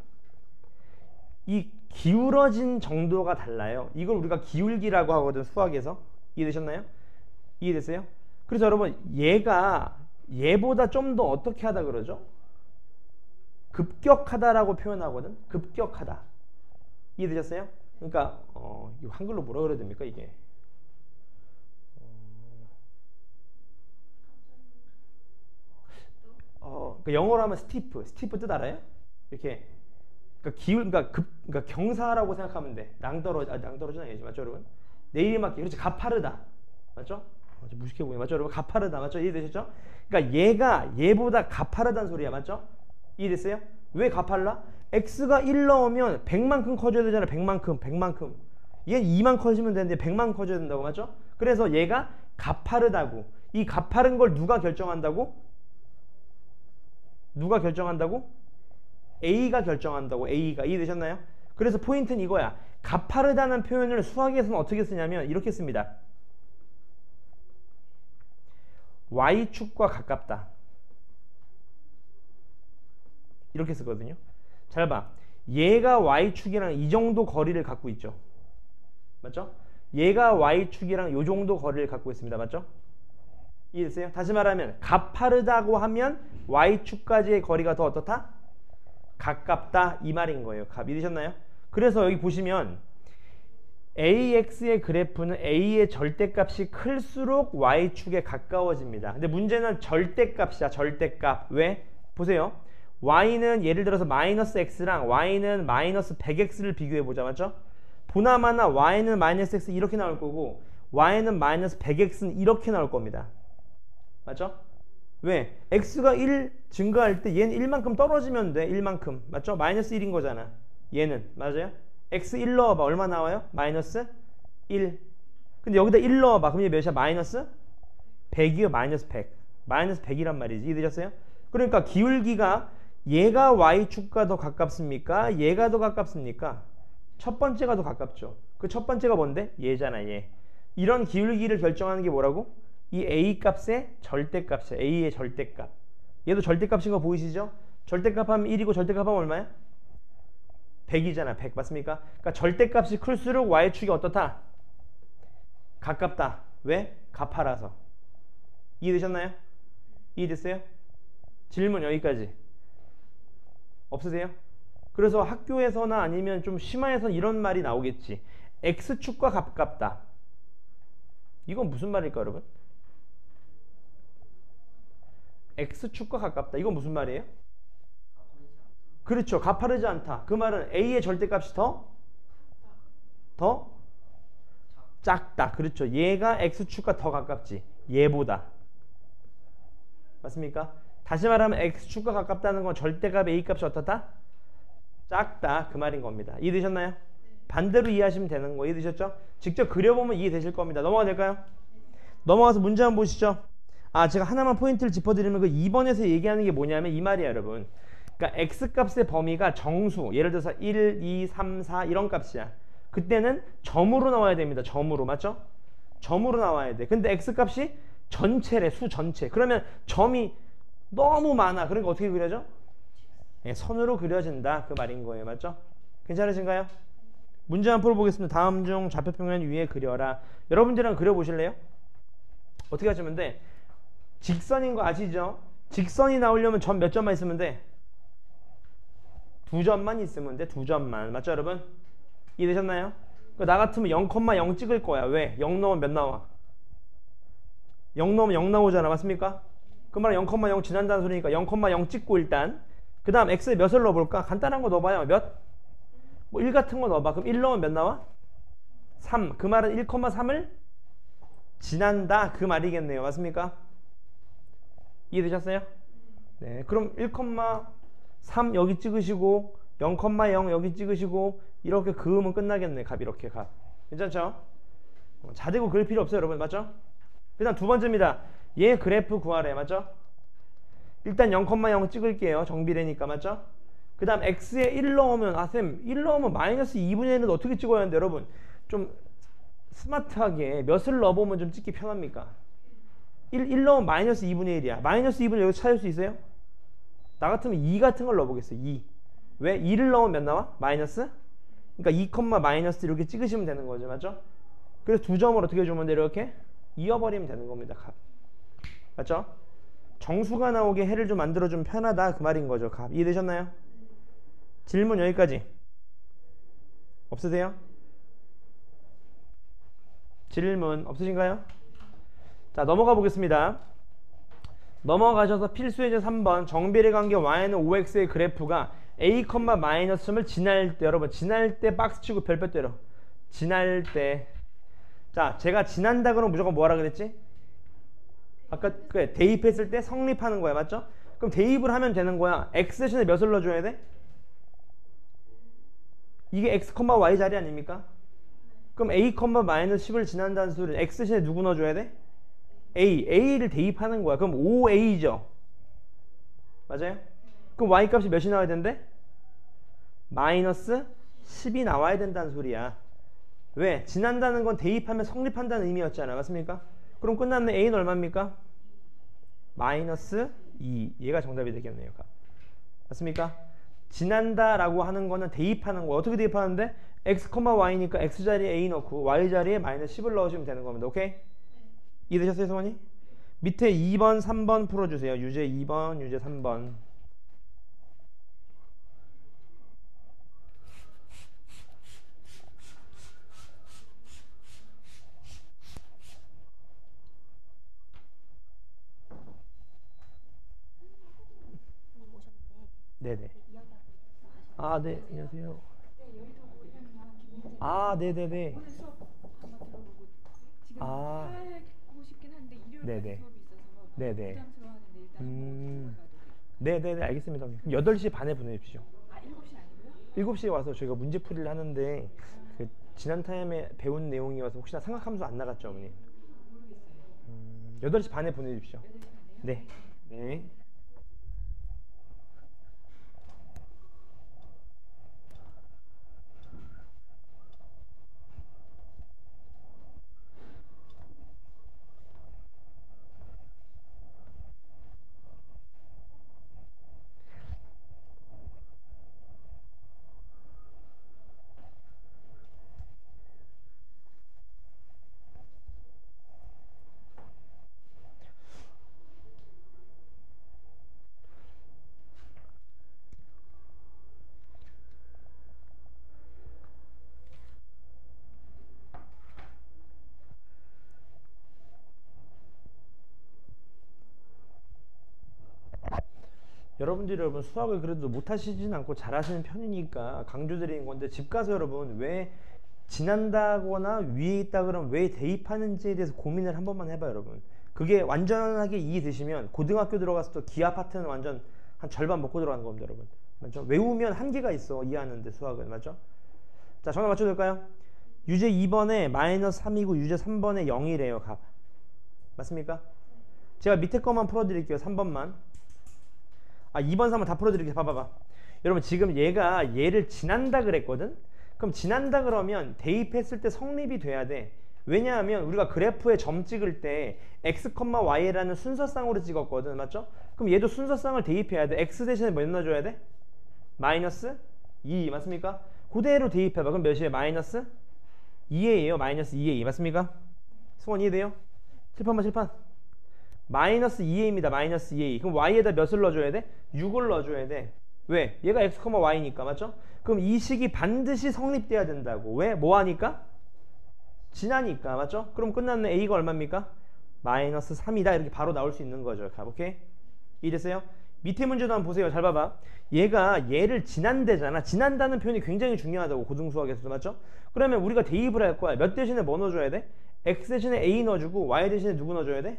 이 기울어진 정도가 달라요. 이걸 우리가 기울기라고 하거든. 수학에서. 이해되셨나요? 이해됐어요? 그래서 여러분 얘가 얘보다 좀 더 어떻게 하다 그러죠? 급격하다라고 표현하거든. 급격하다. 이해되셨어요? 그러니까 이거 한글로 뭐라 그래야 됩니까 이게? 그러니까 영어로 하면 스티프 뜻 알아요? 이렇게 그러니까 경사라고 생각하면 돼. 낭떠러지는 아니지, 맞죠 여러분? 내리막길, 그렇지. 가파르다, 맞죠? 무식해 보이네, 맞죠 여러분? 가파르다, 맞죠? 이해되셨죠? 그러니까 얘가 얘보다 가파르다는 소리야, 맞죠? 이해됐어요? 왜 가팔라? x가 1 넣으면 100만큼 커져야 되잖아. 100만큼. 얘는 2만 커지면 되는데 100만 커져야 된다고, 맞죠? 그래서 얘가 가파르다고. 이 가파른 걸 누가 결정한다고? A가 결정한다고. A가. 이해되셨나요? 그래서 포인트는 이거야. 가파르다는 표현을 수학에서는 어떻게 쓰냐면 이렇게 씁니다. y축과 가깝다. 이렇게 쓰거든요. 잘 봐. 얘가 y축이랑 이 정도 거리를 갖고 있죠. 맞죠? 얘가 y축이랑 이 정도 거리를 갖고 있습니다. 맞죠? 이해됐어요? 다시 말하면 가파르다고 하면 y축까지의 거리가 더 어떻다? 가깝다, 이 말인 거예요. 이해되셨나요? 그래서 여기 보시면 AX의 그래프는 A의 절대값이 클수록 y축에 가까워집니다. 근데 문제는 절대값이야. 절대값. 왜? 보세요. y는 예를 들어서 마이너스 x랑 y는 마이너스 100x를 비교해보자. 맞죠? 보나마나 y는 마이너스 x 이렇게 나올 거고 y는 마이너스 100x는 이렇게 나올 겁니다. 맞죠? 왜? x가 1 증가할 때 얘는 1만큼 떨어지면 돼. 1만큼. 맞죠? 마이너스 1인 거잖아. 얘는. 맞아요? x 1 넣어봐. 얼마 나와요? 마이너스 1. 근데 여기다 1 넣어봐. 그럼 얘 몇이야? 마이너스 100이요. 마이너스 100. 마이너스 100이란 말이지. 이해되셨어요? 그러니까 기울기가 얘가 y축과 더 가깝습니까? 얘가 더 가깝습니까? 첫 번째가 더 가깝죠. 그 첫 번째가 뭔데? 얘잖아, 얘. 이런 기울기를 결정하는 게 뭐라고? 이 a 값의 절대값이야. a의 절대값. 얘도 절대값인 거 보이시죠? 절대값 하면 1이고 절대값 하면 얼마야? 100이잖아. 100 맞습니까? 그러니까 절대값이 클수록 y축이 어떻다? 가깝다. 왜? 가파라서. 이해되셨나요? 이해됐어요? 질문 여기까지. 없으세요? 그래서 학교에서나 아니면 좀 심화해서 이런 말이 나오겠지. x축과 가깝다. 이건 무슨 말일까 여러분? x축과 가깝다. 이건 무슨 말이에요? 그렇죠. 가파르지 않다. 그 말은 a의 절대값이 더 작다. 그렇죠. 얘가 x축과 더 가깝지. 얘보다. 맞습니까? 다시 말하면 x축과 가깝다는 건 절대값 a값이 어떻다? 작다. 그 말인 겁니다. 이해되셨나요? 반대로 이해하시면 되는 거 이해되셨죠? 직접 그려보면 이해되실 겁니다. 넘어가 될까요? 넘어가서 문제 한번 보시죠. 아, 제가 하나만 포인트를 짚어드리면 그 2번에서 얘기하는 게 뭐냐면 이 말이야, 여러분. 그러니까 x값의 범위가 정수, 예를 들어서 1, 2, 3, 4 이런 값이야. 그때는 점으로 나와야 됩니다. 점으로, 맞죠? 점으로 나와야 돼. 근데 x값이 전체래, 수 전체. 그러면 점이 너무 많아. 그러니까 어떻게 그려져? 네, 선으로 그려진다. 그 말인 거예요. 맞죠? 괜찮으신가요? 문제 한번 풀어보겠습니다. 다음 중 좌표평면 위에 그려라. 여러분들이랑 그려보실래요? 어떻게 하시면 돼? 직선인 거 아시죠? 직선이 나오려면 점 몇 점만 있으면 돼? 2점만 있으면 돼. 2점만. 맞죠, 여러분? 이해되셨나요? 나 같으면 0,0 찍을 거야. 왜? 0 넣으면 몇 나와? 0 넣으면 0 나오잖아. 맞습니까? 그 말은 0,0 지난다는 소리니까 0,0 찍고 일단 그 다음 x에 몇을 넣어볼까? 간단한 거 넣어봐요. 몇? 뭐 1 같은 거 넣어봐. 그럼 1 넣으면 몇 나와? 3. 그 말은 1,3을 지난다. 그 말이겠네요. 맞습니까? 이해되셨어요? 네. 그럼 1,3 여기 찍으시고 0,0 여기 찍으시고 이렇게 그으면 끝나겠네. 값 이렇게 값. 괜찮죠? 자대고 그릴 필요 없어요. 여러분. 맞죠? 그 다음 두 번째입니다. 얘 그래프 구하래. 맞죠? 일단 0,0 찍을게요. 정비례니까. 맞죠? 그 다음 x에 1 넣으면 쌤 1 넣으면 마이너스 2분의 1은 어떻게 찍어야 하는데 여러분 좀 스마트하게 몇을 넣어보면 좀 찍기 편합니까? 1 넣으면 마이너스 2분의 1이야. 마이너스 2분의 1 여기서 찾을 수 있어요? 나 같으면 2 같은 걸 넣어보겠어요. 2. 왜? 2를 넣으면 몇 나와? 마이너스? 그러니까 2, 마이너스 이렇게 찍으시면 되는 거죠. 맞죠? 그래서 두 점을 어떻게 주면 돼? 이렇게 이어버리면 되는 겁니다. 값. 맞죠? 정수가 나오게 해를 좀 만들어주면 편하다. 그 말인 거죠. 값. 이해되셨나요? 질문 여기까지. 없으세요? 질문 없으신가요? 자, 넘어가 보겠습니다. 넘어가셔서 필수예제 3번 정비례 관계 y는 5x의 그래프가 a, 마이너스점을 지날 때 여러분 지날 때 박스 치고 별표 때려. 지날 때. 자, 제가 지난다 그러면 무조건 뭐하라 그랬지? 아까 그래 대입했을 때 성립하는 거야. 맞죠? 그럼 대입을 하면 되는 거야. x 대신에 몇을 넣어줘야 돼? 이게 x, y 자리 아닙니까? 그럼 a, 마이너스 10을 지난다는 소리는 x 대신에 누구 넣어줘야 돼? a를 대입하는 거야. 그럼 5a죠. 맞아요? 그럼 y 값이 몇이 나와야 된대? 마이너스 10이 나와야 된다는 소리야. 왜? 지난다는 건 대입하면 성립한다는 의미였잖아. 맞습니까? 그럼 끝났네. a는 얼마입니까? 마이너스 2. 얘가 정답이 되겠네요. 맞습니까? 지난다라고 하는 거는 대입하는 거야. 어떻게 대입하는데? x, y니까 x 자리에 a 넣고 y 자리에 마이너스 10을 넣으시면 되는 겁니다. 오케이? 이해되셨어요, 성원이? 밑에 2번, 3번 풀어주세요. 유제 2번, 유제 3번. 네네. 아, 네. 안녕하세요. 아, 네네네. 아, 네네. 네네. 네네네. 알겠습니다. 그럼 8시 반에 보내주십시오. 7시에 와서 저희가 문제풀이를 하는데 그 지난 타임에 배운 내용이어서 혹시나 삼각함수 안 나갔죠, 어머니? 8시 반에 보내주십시오. 네. 네. 여러분들이 여러분 수학을 그래도 못하시진 않고 잘하시는 편이니까 강조드리는 건데 집 가서 여러분 왜 지난다거나 위에 있다 그러면 왜 대입하는지에 대해서 고민을 한 번만 해봐요. 여러분 그게 완전하게 이해되시면 고등학교 들어가서 또 기하 파트는 완전 한 절반 먹고 들어가는 겁니다. 여러분 맞죠? 외우면 한계가 있어 이해하는데 수학은 맞죠? 자, 정답 맞춰둘까요? 유제 2번에 마이너스 3이고 유제 3번에 0이래요. 값. 맞습니까? 제가 밑에 것만 풀어드릴게요. 3번만. 2번, 3번 다 풀어드릴게요. 봐봐봐. 여러분 지금 얘가 얘를 지난다 그랬거든? 그럼 지난다 그러면 대입했을 때 성립이 돼야 돼. 왜냐하면 우리가 그래프에 점 찍을 때 x, y라는 순서쌍으로 찍었거든. 맞죠? 그럼 얘도 순서쌍을 대입해야 돼. x 대신에 몇 넣어줘야 돼? 마이너스 2. 맞습니까? 그대로 대입해봐. 그럼 몇이에요? 마이너스 2a예요. 마이너스 2a. 맞습니까? 승원 이해돼요? 칠판만 칠판. 마이너스 2a입니다. 마이너스 2a. 그럼 y에다 몇을 넣어줘야 돼? 6을 넣어줘야 돼. 왜? 얘가 x, y니까. 맞죠? 그럼 이 식이 반드시 성립돼야 된다고. 왜? 뭐 하니까? 지나니까. 맞죠? 그럼 끝났네. a가 얼마입니까? 마이너스 3이다. 이렇게 바로 나올 수 있는 거죠. 오케이? 이해됐어요? 밑에 문제도 한번 보세요. 잘 봐봐. 얘가 얘를 지난대잖아. 지난다는 표현이 굉장히 중요하다고. 고등수학에서도. 맞죠? 그러면 우리가 대입을 할 거야. 몇 대신에 뭐 넣어줘야 돼? x 대신에 a 넣어주고 y 대신에 누구 넣어줘야 돼?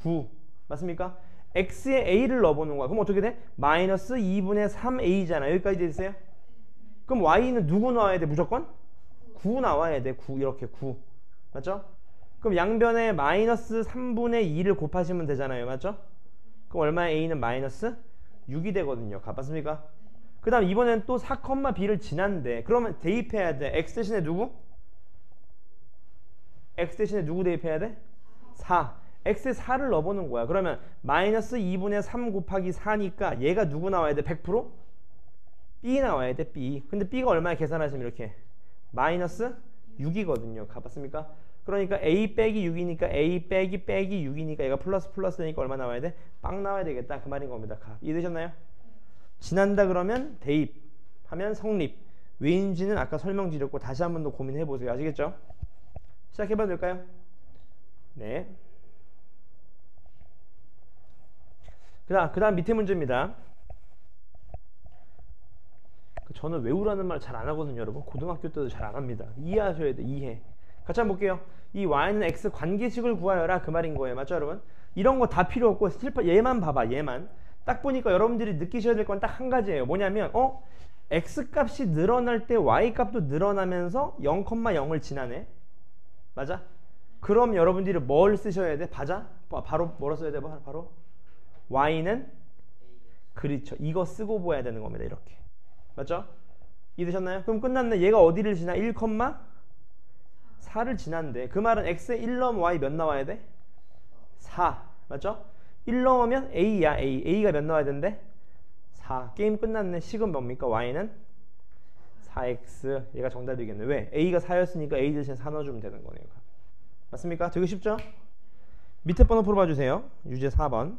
9. 맞습니까? x에 a를 넣어보는 거야. 그럼 어떻게 돼? 마이너스 2분의 3a잖아. 여기까지 됐어요? 그럼 y는 누구 나와야 돼? 무조건? 9 나와야 돼. 9. 이렇게 9. 맞죠? 그럼 양변에 마이너스 3분의 2를 곱하시면 되잖아요. 맞죠? 그럼 얼마에 a는 마이너스 6이 되거든요. 맞습니까? 그 다음 이번엔 또 4, b를 지난데 그러면 대입해야 돼. x 대신에 누구? x 대신에 누구 대입해야 돼? 4. x에 4를 넣어보는 거야. 그러면 마이너스 2분의 3 곱하기 4니까 얘가 누구 나와야 돼? 100%? b 나와야 돼. b. 근데 b가 얼마에 계산하시면 이렇게 마이너스 6이거든요. 맞습니까? 그러니까 a 빼기 6이니까 a 빼기 6이니까 얘가 플러스 되니까 얼마 나와야 돼? 빵 나와야 되겠다. 그 말인 겁니다. 이해되셨나요? 지난다 그러면 대입하면 성립. 왜인지는 아까 설명드렸고 다시 한 번 더 고민해 보세요. 아시겠죠? 시작해봐도 될까요? 네. 그 다음 밑에 문제입니다. 저는 외우라는 말 잘 안 하거든요. 여러분 고등학교 때도 잘 안 합니다. 이해하셔야 돼. 이해. 같이 한번 볼게요. 이 y는 x 관계식을 구하여라. 그 말인 거예요. 맞죠 여러분? 이런 거 다 필요 없고 얘만 봐봐. 얘만 딱 보니까 여러분들이 느끼셔야 될 건 딱 한 가지예요. 뭐냐면 x 값이 늘어날 때 y 값도 늘어나면서 0,0을 지나네. 맞아? 그럼 여러분들이 뭘 쓰셔야 돼? 바로 뭐로 써야 돼? 바로 y는 그렇죠. 이거 쓰고 보야 되는 겁니다. 이렇게. 맞죠? 이해되셨나요? 그럼 끝났네. 얘가 어디를 지나? 1,4를 지난대. 그 말은 x에 1 넣으면 y 몇 나와야 돼? 4. 맞죠? 1 넣으면 a야. a가 몇 나와야 된대? 4. 게임 끝났네. 식은 뭡니까? y는 4x. 얘가 정답이겠네. 왜? a가 4였으니까 a 대신 4 넣어주면 되는 거네요. 맞습니까? 되게 쉽죠? 밑에 번호 풀어봐 주세요. 유제 4번.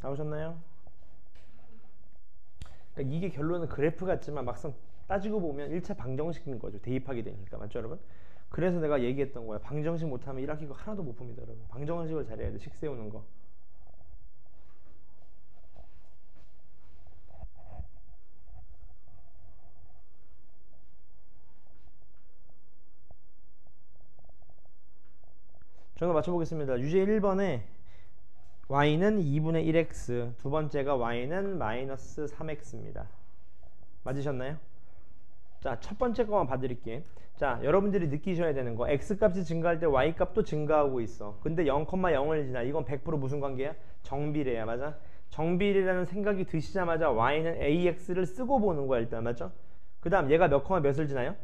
나오셨나요? 그러니까 이게 결론은 그래프 같지만 막상 따지고 보면 1차 방정식인 거죠. 대입하게 되니까. 맞죠 여러분? 그래서 내가 얘기했던 거야. 방정식 못하면 1학기가 하나도 못 풉니다. 여러분. 방정식을 잘해야 돼. 식 세우는 거. 정답 맞춰보겠습니다. 유제 1번에 y는 2분의 1x, 두 번째가 y는 마이너스 3x입니다. 맞으셨나요? 자, 첫 번째 거만 봐드릴게. 자, 여러분들이 느끼셔야 되는 거, x값이 증가할 때 y값도 증가하고 있어. 근데 0,0을 지나. 이건 100% 무슨 관계야? 정비례야. 맞아? 정비례라는 생각이 드시자마자 y는 ax를 쓰고 보는 거야 일단. 맞죠? 그 다음 얘가 몇 컴마 몇을 지나요?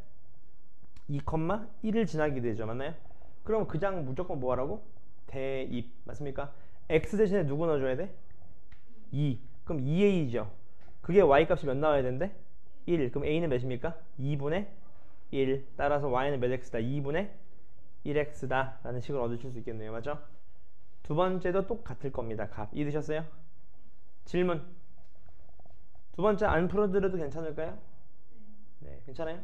2,1을 지나게 되죠. 맞나요? 그럼 그냥 무조건 뭐 하라고? 대입. 맞습니까? x 대신에 누구 넣어줘야 돼? 2. 그럼 2a죠. 그게 y값이 몇 나와야 되는데? 1. 그럼 a는 몇입니까? 2분의 1. 따라서 y는 몇 x다? 2분의 1x다 라는 식을 얻으실 수 있겠네요. 맞죠? 두 번째도 똑같을 겁니다. 값. 이해되셨어요? 질문. 두 번째 안 풀어드려도 괜찮을까요? 네, 괜찮아요?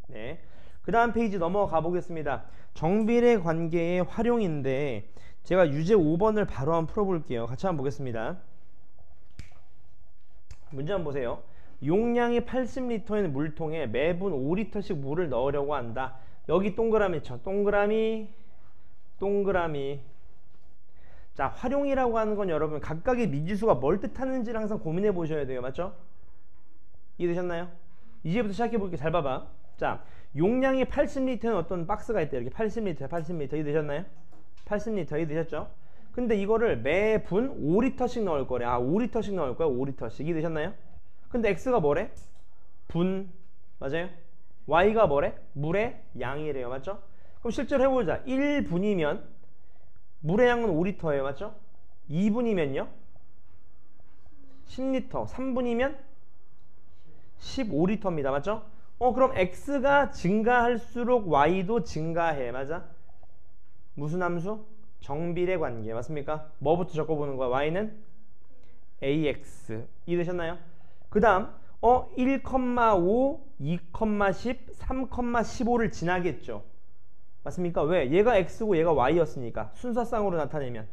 네. 그 다음 페이지 넘어가 보겠습니다. 정비례 관계의 활용인데 제가 유제 5번을 바로 한번 풀어볼게요. 같이 한번 보겠습니다. 문제 한번 보세요. 용량이 80리터인 물통에 매분 5리터씩 물을 넣으려고 한다. 여기 동그라미 쳐. 동그라미, 동그라미. 자, 활용이라고 하는 건 여러분 각각의 미지수가 뭘 뜻하는지를 항상 고민해 보셔야 돼요. 맞죠? 이해되셨나요? 이제부터 시작해 볼게요. 잘 봐봐. 자, 용량이 80리터는 어떤 박스가 있대. 이렇게 80리터, 80리터. 이해되셨나요? 80리터. 이해되셨죠? 근데 이거를 매분 5리터씩 넣을 거래. 아, 5리터씩 넣을 거야. 5리터씩. 이해되셨나요? 근데 x가 뭐래? 분. 맞아요? y가 뭐래? 물의 양이래요. 맞죠? 그럼 실제로 해보자. 1분이면 물의 양은 5리터예요. 맞죠? 2분이면요? 10리터. 3분이면 15리터입니다. 맞죠? 그럼 x가 증가할수록 y도 증가해. 맞아? 무슨 함수? 정비례 관계. 맞습니까? 뭐부터 적어보는 거야? y는 ax. 이해되셨나요? 그 다음 1,5, 2,10, 3,15를 지나겠죠. 맞습니까? 왜? 얘가 x고 얘가 y였으니까. 순서상으로 나타내면.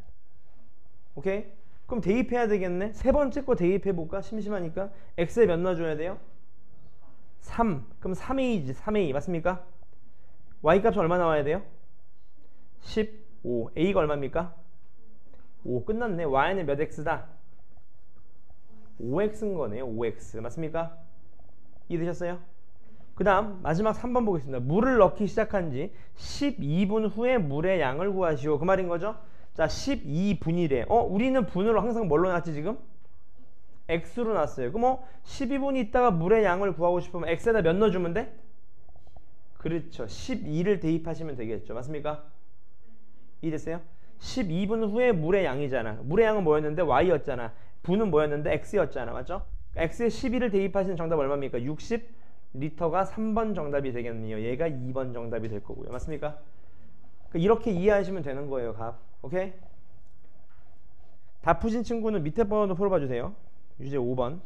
오케이? 그럼 대입해야 되겠네. 세 번째 거 대입해볼까? 심심하니까. x에 몇 넣어줘야 돼요? 3. 그럼 3a지. 3a. 맞습니까? y값이 얼마 나와야 돼요? 15. a가 얼마입니까? 5. 끝났네. y는 몇 x다? 5x인 거네요. 5x. 맞습니까? 이해되셨어요? 그 다음 마지막 3번 보겠습니다. 물을 넣기 시작한 지 12분 후에 물의 양을 구하시오. 그 말인 거죠? 자, 12분이래. 우리는 분으로 항상 뭘로 놨지 지금? x로 놨어요. 그럼 12분 있다가 물의 양을 구하고 싶으면 x에다 몇 넣어주면 돼? 그렇죠. 12를 대입하시면 되겠죠. 맞습니까? 이해됐어요? 12분 후에 물의 양이잖아. 물의 양은 뭐였는데? y였잖아. 분은 뭐였는데? x였잖아. 맞죠? x에 12를 대입하시는 정답 얼마입니까? 60리터가 3번 정답이 되겠네요. 얘가 2번 정답이 될 거고요. 맞습니까? 이렇게 이해하시면 되는 거예요. 값. 오케이? 다 푸신 친구는 밑에 번호도 풀어봐 주세요. 유제 5번.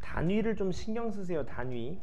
단위를 좀 신경 쓰세요. 단위.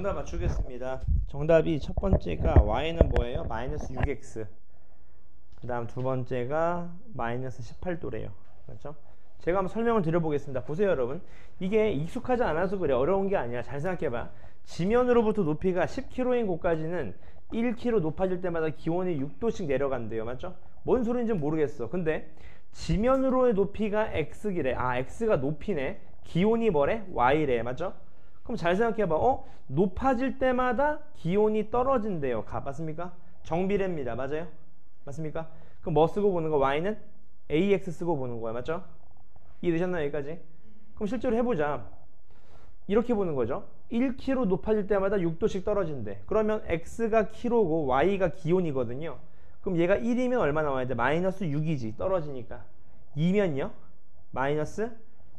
정답 맞추겠습니다. 정답이 첫 번째가 y는 뭐예요? 마이너스 6x. 그 다음 두 번째가 마이너스 18도래요. 그렇죠? 제가 한번 설명을 드려보겠습니다. 보세요, 여러분. 이게 익숙하지 않아서 그래. 어려운 게 아니야. 잘 생각해봐. 지면으로부터 높이가 10km인 곳까지는 1km 높아질 때마다 기온이 6도씩 내려간대요. 맞죠? 뭔 소리인지 모르겠어. 근데 지면으로의 높이가 x기래. 아, x가 높이네. 기온이 뭐래? y래. 맞죠? 그럼 잘 생각해봐. 높아질 때마다 기온이 떨어진대요. 맞습니까? 정비례입니다. 맞아요? 맞습니까? 그럼 뭐 쓰고 보는 거? y는 ax 쓰고 보는 거야. 맞죠? 이해되셨나요? 여기까지? 그럼 실제로 해보자. 이렇게 보는 거죠. 1km 높아질 때마다 6도씩 떨어진대. 그러면 x가 km고 y가 기온이거든요. 그럼 얘가 1이면 얼마 나와야 돼? 마이너스 6이지. 떨어지니까. 2면요? 마이너스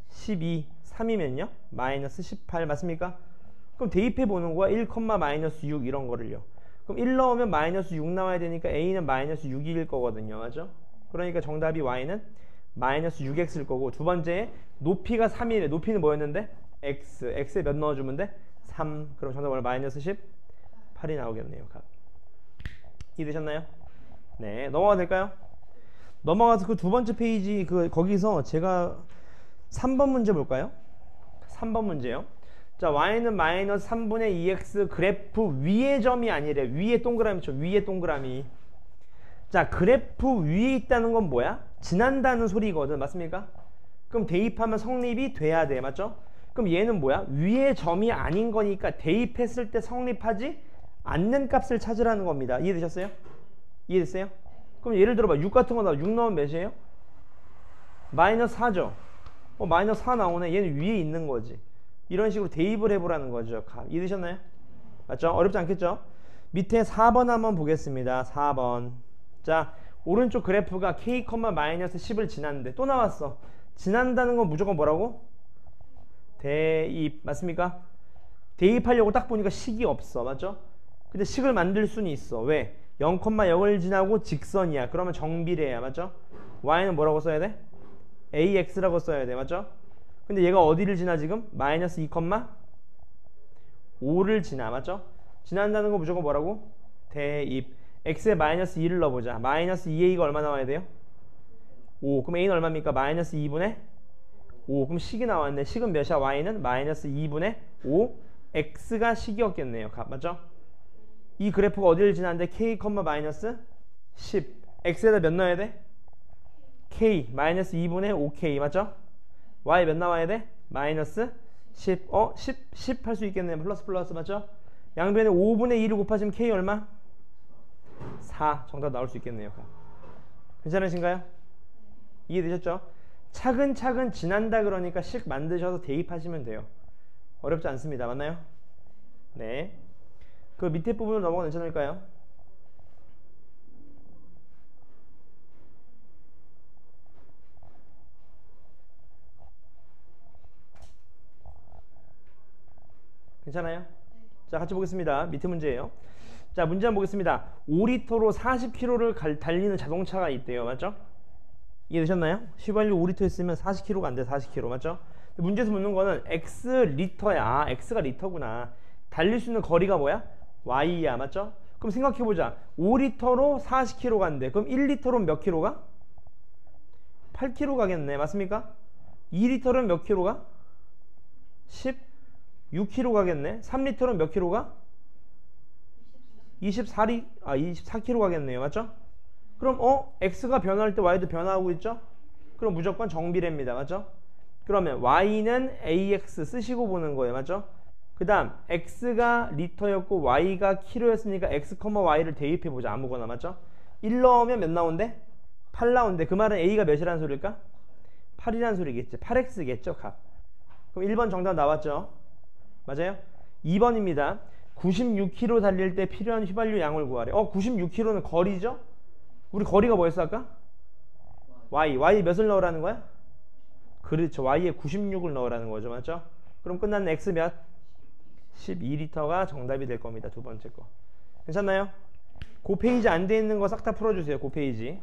12. 3이면요? 마이너스 18. 맞습니까? 그럼 대입해 보는 거야. 1, 마이너스 6 이런 거를요. 그럼 1 넣으면 마이너스 6 나와야 되니까 a는 마이너스 6일 거거든요. 맞죠? 그러니까 정답이 y는 마이너스 6x일 거고, 두 번째 높이가 3이래. 높이는 뭐였는데? x. x에 몇 넣어주면 돼? 3. 그럼 정답 오늘 마이너스 18이 나오겠네요. 이해되셨나요? 네, 넘어가도 될까요? 넘어가서 그 두 번째 페이지 거기서 제가 3번 문제 볼까요? 3번 문제요. 자, y는 마이너스 3분의 2x 그래프 위의 점이 아니래. 위에 동그라미죠. 위에 동그라미. 자, 그래프 위에 있다는 건 뭐야? 지난다는 소리거든. 맞습니까? 그럼 대입하면 성립이 돼야 돼. 맞죠? 그럼 얘는 뭐야? 위의 점이 아닌 거니까 대입했을 때 성립하지 않는 값을 찾으라는 겁니다. 이해되셨어요? 이해됐어요? 그럼 예를 들어봐. 6 같은 거 나와. 6 넣으면 몇이에요? 마이너스 4죠. 마이너스 4 나오네. 얘는 위에 있는 거지. 이런 식으로 대입을 해보라는 거죠. 이해되셨나요? 맞죠? 어렵지 않겠죠? 밑에 4번 한번 보겠습니다. 4번. 자, 오른쪽 그래프가 k, 마이너스 10을 지났는데 또 나왔어. 지난다는 건 무조건 뭐라고? 대입. 맞습니까? 대입하려고 딱 보니까 식이 없어. 맞죠? 근데 식을 만들 수는 있어. 왜? 0,0을 지나고 직선이야. 그러면 정비례야. 맞죠? y는 뭐라고 써야 돼? ax라고 써야 돼. 맞죠? 근데 얘가 어디를 지나 지금? 마이너스 2,5를 지나. 맞죠? 지난다는 거 무조건 뭐라고? 대입. x에 마이너스 2를 넣어보자. 마이너스 2a가 얼마 나와야 돼요? 5. 그럼 a는 얼마입니까? 마이너스 2분의 5. 그럼 식이 나왔네. 식은 몇이야? y는 마이너스 2분의 5. x가 식이었겠네요. 맞죠? 이 그래프가 어디를 지나는데 k, 마이너스 10. x에다 몇 넣어야 돼? k, 마이너스 2분의 5k. 맞죠? y 몇 나와야 돼? 마이너스 10. 10 할 수 있겠네요. 플러스. 맞죠? 양변에 5분의 2를 곱하시면 k 얼마? 4. 정답 나올 수 있겠네요. 괜찮으신가요? 이해되셨죠? 차근차근 지난다 그러니까 식 만드셔서 대입하시면 돼요. 어렵지 않습니다. 맞나요? 네. 그 밑에 부분으로 넘어가도 괜찮을까요? 괜찮아요? 자, 같이 보겠습니다. 밑에 문제예요. 자, 문제 한번 보겠습니다. 5리터로 40km를 달리는 자동차가 있대요. 맞죠? 이해되셨나요? 휘발유 5리터 있으면 40km가 안 돼. 40km. 맞죠? 문제에서 묻는 거는 x 리터야. 아, x가 리터구나. 달릴 수 있는 거리가 뭐야? y야. 맞죠? 그럼 생각해보자. 5리터로 40km 간대. 그럼 1리터로 몇 킬로가? 8km 가겠네. 맞습니까? 2리터는 몇 킬로가? 16km 가겠네. 3리터는 몇 킬로가? 24km 가겠네요. 맞죠? 그럼 x가 변화할 때 y도 변화하고 있죠? 그럼 무조건 정비례입니다. 맞죠? 그러면 y는 ax 쓰시고 보는 거예요. 맞죠? 그 다음 x가 리터였고 y가 킬로였으니까 x, y를 대입해보자. 아무거나. 맞죠? 1 넣으면 몇 나온대? 8 나온대. 그 말은 a가 몇이라는 소리일까? 8이라는 소리겠지. 8x겠죠. 값. 그럼 1번 정답 나왔죠? 맞아요? 2번입니다. 96km 달릴 때 필요한 휘발유 양을 구하래. 96km는 거리죠? 우리 거리가 뭐였어 아까? y 몇을 넣으라는 거야? 그렇죠. y에 96을 넣으라는 거죠. 맞죠? 그럼 끝났네. x 몇? 12리터가 정답이 될 겁니다. 두 번째 거. 괜찮나요? 그 페이지 안 돼 있는 거 싹 다 풀어주세요. 그 페이지.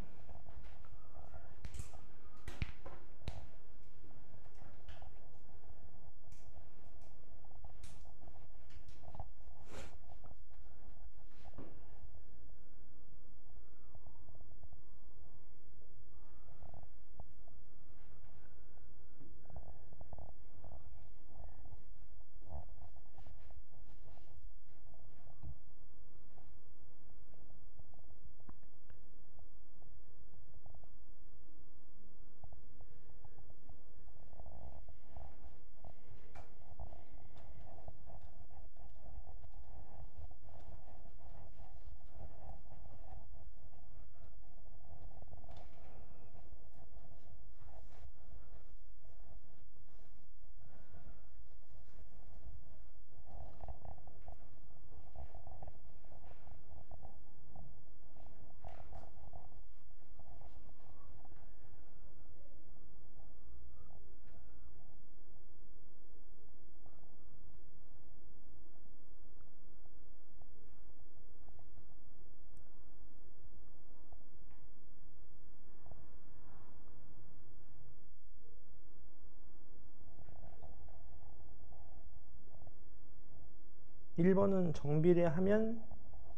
1번은 정비례하면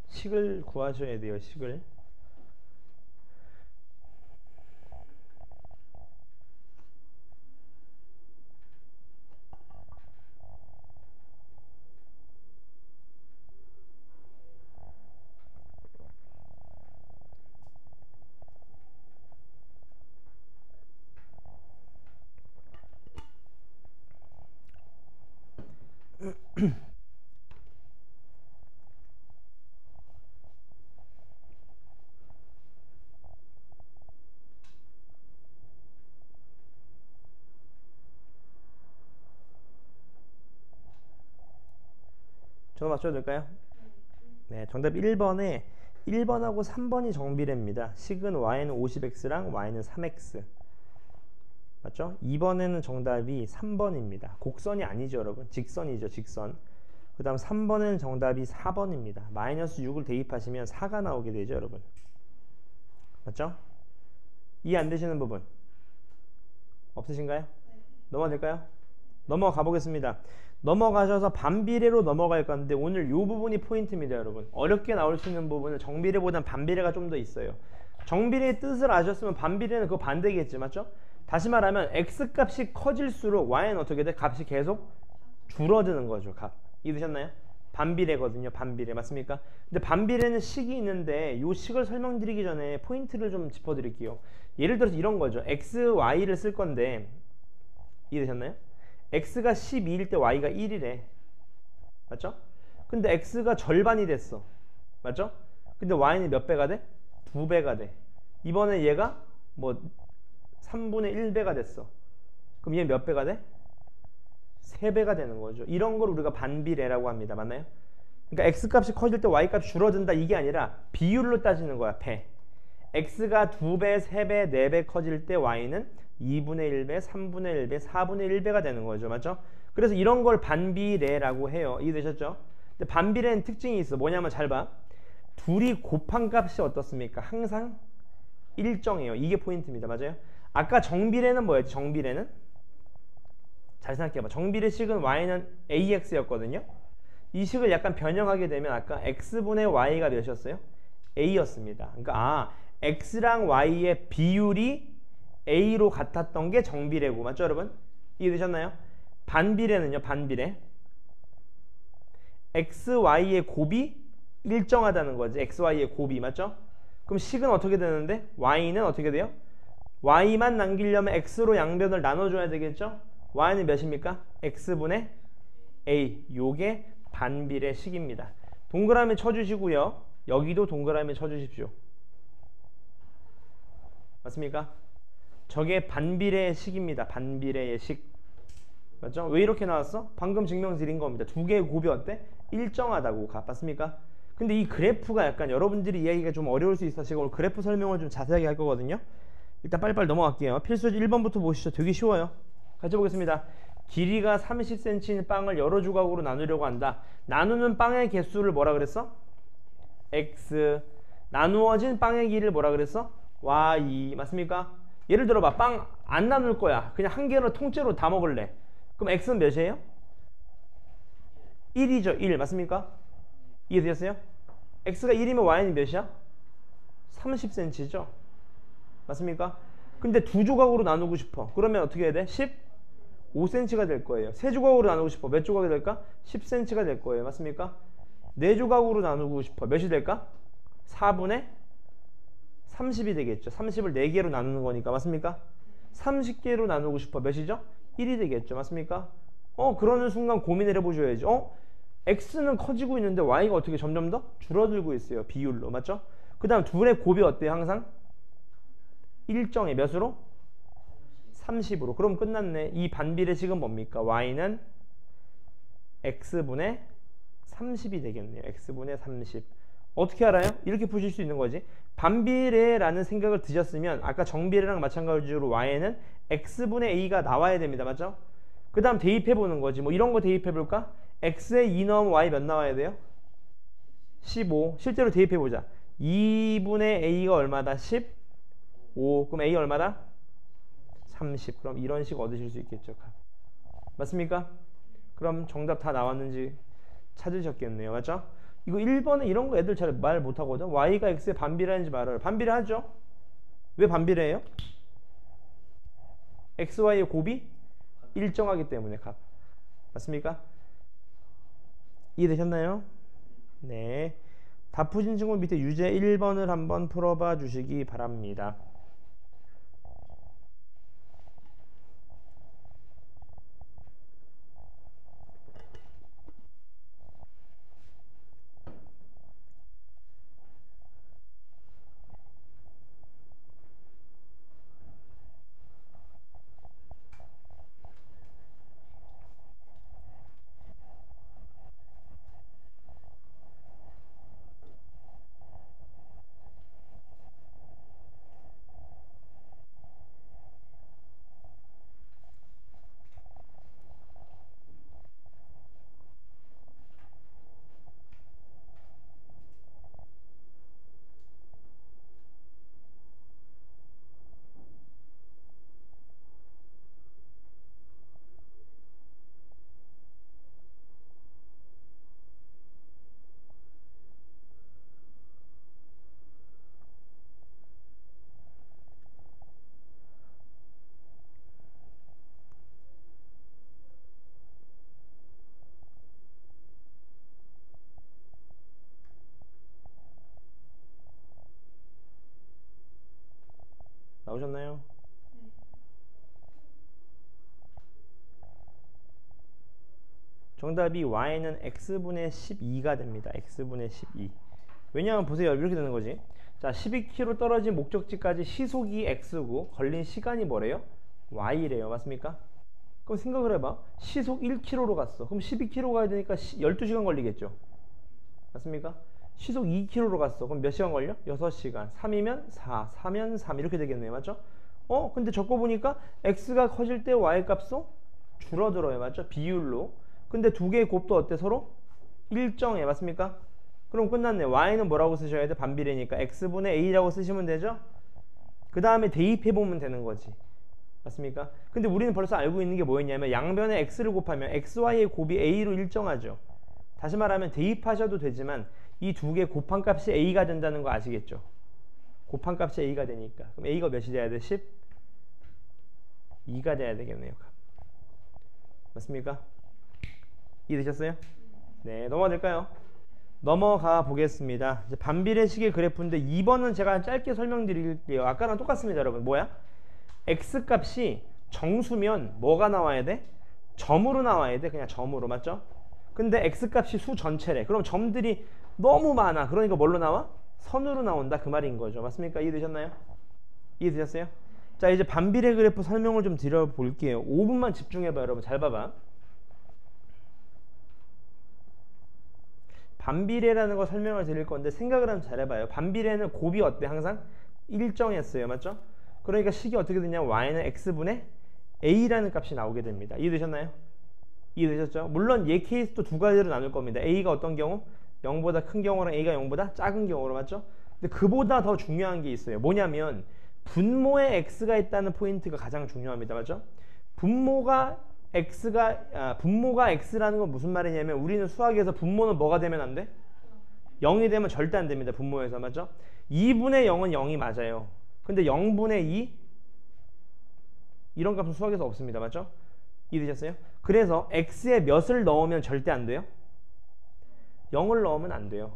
식을 구하셔야 돼요. 식을. 저거 맞춰도 될까요? 네, 정답 1번에 1번하고 3번이 정비례입니다. 식은 y는 50x랑 y는 3x. 맞죠? 2번에는 정답이 3번입니다. 곡선이 아니죠, 여러분. 직선이죠, 직선. 그 다음 3번에는 정답이 4번입니다. 마이너스 6을 대입하시면 4가 나오게 되죠, 여러분. 맞죠? 이해 안 되시는 부분 없으신가요? 넘어가 될까요? 넘어가 보겠습니다. 넘어가셔서 반비례로 넘어갈 건데 오늘 이 부분이 포인트입니다, 여러분. 어렵게 나올 수 있는 부분은 정비례보단 반비례가 좀 더 있어요. 정비례의 뜻을 아셨으면 반비례는 그거 반대겠지, 맞죠? 다시 말하면 x값이 커질수록 y는 어떻게 돼? 값이 계속 줄어드는 거죠, 값. 이해되셨나요? 반비례거든요, 반비례. 맞습니까? 근데 반비례는 식이 있는데 이 식을 설명드리기 전에 포인트를 좀 짚어드릴게요. 예를 들어서 이런 거죠. x, y를 쓸 건데 이해되셨나요? x가 12일 때 y가 1이래. 맞죠? 근데 x가 절반이 됐어. 맞죠? 근데 y는 몇 배가 돼? 2배가 돼. 이번에 얘가 뭐 3분의 1배가 됐어. 그럼 얘 몇 배가 돼? 3배가 되는 거죠. 이런 걸 우리가 반비례라고 합니다. 맞나요? 그러니까 x값이 커질 때 y값이 줄어든다 이게 아니라 비율로 따지는 거야. 배. x가 2배, 3배, 4배 커질 때 y는 2분의 1배, 3분의 1배, 4분의 1배가 되는 거죠. 맞죠? 그래서 이런 걸 반비례라고 해요. 이해되셨죠? 근데 반비례는 특징이 있어. 뭐냐면 잘 봐. 둘이 곱한 값이 어떻습니까? 항상 일정해요. 이게 포인트입니다. 맞아요? 아까 정비례는 뭐였지? 정비례는? 잘 생각해봐. 정비례 식은 y는 ax였거든요. 이 식을 약간 변형하게 되면 아까 x분의 y가 몇이었어요? a였습니다. 그러니까 x랑 y의 비율이 a로 같았던 게 정비례고, 맞죠 여러분? 이해되셨나요? 반비례는요, 반비례 x, y의 곱이 일정하다는 거지. x, y의 곱이. 맞죠? 그럼 식은 어떻게 되는데? y는 어떻게 돼요? y만 남기려면 x로 양변을 나눠줘야 되겠죠? y는 몇입니까? x분의 a. 요게 반비례 식입니다. 동그라미 쳐주시고요. 여기도 동그라미 쳐주십시오. 맞습니까? 저게 반비례의 식입니다. 반비례의 식. 맞죠? 왜 이렇게 나왔어? 방금 증명드린 겁니다. 두 개의 곱이 어때? 일정하다고. 맞습니까? 근데 이 그래프가 약간 여러분들이 이해하기가 좀 어려울 수 있어서 제가 오늘 그래프 설명을 좀 자세하게 할 거거든요. 일단 빨리빨리 넘어갈게요. 필수지 1번부터 보시죠. 되게 쉬워요. 같이 보겠습니다. 길이가 30cm인 빵을 여러 조각으로 나누려고 한다. 나누는 빵의 개수를 뭐라 그랬어? x. 나누어진 빵의 길이를 뭐라 그랬어? y. 맞습니까? 예를 들어봐. 빵 안 나눌 거야. 그냥 한 개로 통째로 다 먹을래. 그럼 x는 몇이에요? 1이죠. 1. 맞습니까? 이해되셨어요? x가 1이면 y는 몇이야? 30cm죠. 맞습니까? 근데 두 조각으로 나누고 싶어. 그러면 어떻게 해야 돼? 15cm가 될 거예요. 세 조각으로 나누고 싶어. 몇 조각이 될까? 10cm가 될 거예요. 맞습니까? 네 조각으로 나누고 싶어. 몇이 될까? 4분의 30이 되겠죠. 30을 4개로 나누는 거니까. 맞습니까? 30개로 나누고 싶어. 몇이죠? 1이 되겠죠. 맞습니까? 그러는 순간 고민을 해보셔야죠. x는 커지고 있는데 y가 어떻게 점점 더 줄어들고 있어요. 비율로. 맞죠? 그 다음 둘의 곱이 어때요? 항상 일정해. 몇으로? 30으로. 그럼 끝났네. 이 반비례식은 뭡니까? y는 x분의 30이 되겠네요. x분의 30. 어떻게 알아요? 이렇게 푸실 수 있는 거지. 반비례라는 생각을 드셨으면 아까 정비례랑 마찬가지로 y는 x분의 a가 나와야 됩니다. 맞죠? 그 다음 대입해보는 거지. 뭐 이런 거 대입해볼까? x에 2 넣으면 y 몇 나와야 돼요? 15. 실제로 대입해보자. 2분의 a가 얼마다? 15. 그럼 a 얼마다? 30. 그럼 이런 식 얻으실 수 있겠죠. 맞습니까? 그럼 정답 다 나왔는지 찾으셨겠네요. 맞죠? 이거 1번에 이런 거 애들 잘 말 못하거든. y가 x에 반비례하는지 말아요. 반비례하죠? 왜 반비례해요? x, y의 곱이 일정하기 때문에 값. 맞습니까? 이해되셨나요? 네. 다 푸신 친구 밑에 유제 1번을 한번 풀어봐 주시기 바랍니다. 나오셨나요? 정답이 y는 x분의 12가 됩니다. x분의 12. 왜냐하면 보세요. 이렇게 되는 거지. 자, 12km 떨어진 목적지까지 시속이 x고 걸린 시간이 뭐래요? y래요. 맞습니까? 그럼 생각을 해봐. 시속 1km로 갔어. 그럼 12km 가야 되니까 12시간 걸리겠죠. 맞습니까? 시속 2km로 갔어. 그럼 몇 시간 걸려? 6시간. 3이면 4, 4면 3 이렇게 되겠네요. 맞죠? 근데 적어보니까 x가 커질 때 y 값도 줄어들어요. 맞죠? 비율로. 근데 두 개의 곱도 어때? 서로 일정해. 맞습니까? 그럼 끝났네. y는 뭐라고 쓰셔야 돼? 반비례니까 x분의 a라고 쓰시면 되죠? 그 다음에 대입해보면 되는 거지. 맞습니까? 근데 우리는 벌써 알고 있는 게 뭐였냐면 양변에 x를 곱하면 xy의 곱이 a로 일정하죠. 다시 말하면 대입하셔도 되지만 이 두 개 곱한 값이 a가 된다는 거 아시겠죠? 곱한 값이 a가 되니까. 그럼 a가 몇이 돼야 돼? 12가 돼야 되겠네요. 맞습니까? 이해되셨어요? 네, 넘어가 될까요? 넘어가 보겠습니다. 이제 반비례식의 그래프인데 2번은 제가 짧게 설명드릴게요. 아까랑 똑같습니다, 여러분. 뭐야? x 값이 정수면 뭐가 나와야 돼? 점으로 나와야 돼. 그냥 점으로. 맞죠? 근데 x 값이 수 전체래. 그럼 점들이 너무 많아. 그러니까 뭘로 나와? 선으로 나온다. 그 말인 거죠. 맞습니까? 이해되셨나요? 이해되셨어요? 자, 이제 반비례 그래프 설명을 좀 드려볼게요. 5분만 집중해봐, 여러분. 잘 봐봐. 반비례라는 거 설명을 드릴 건데 생각을 한번 잘해봐요. 반비례는 곱이 어때? 항상 일정했어요. 맞죠? 그러니까 식이 어떻게 되냐? y는 x분의 a라는 값이 나오게 됩니다. 이해되셨나요? 이해되셨죠? 물론 얘 케이스도 두 가지로 나눌 겁니다. a가 어떤 경우? 0보다 큰 경우랑 a가 0보다 작은 경우로. 맞죠? 근데 그보다 더 중요한 게 있어요. 뭐냐면 분모에 x가 있다는 포인트가 가장 중요합니다. 맞죠? 분모가 x라는 건 무슨 말이냐면 우리는 수학에서 분모는 뭐가 되면 안 돼? 0이 되면 절대 안 됩니다. 분모에서. 맞죠? 2분의 0은 0이 맞아요. 근데 0분의 2 이런 값은 수학에서 없습니다. 맞죠? 이해되셨어요? 그래서 x에 몇을 넣으면 절대 안 돼요? 0을 넣으면 안 돼요.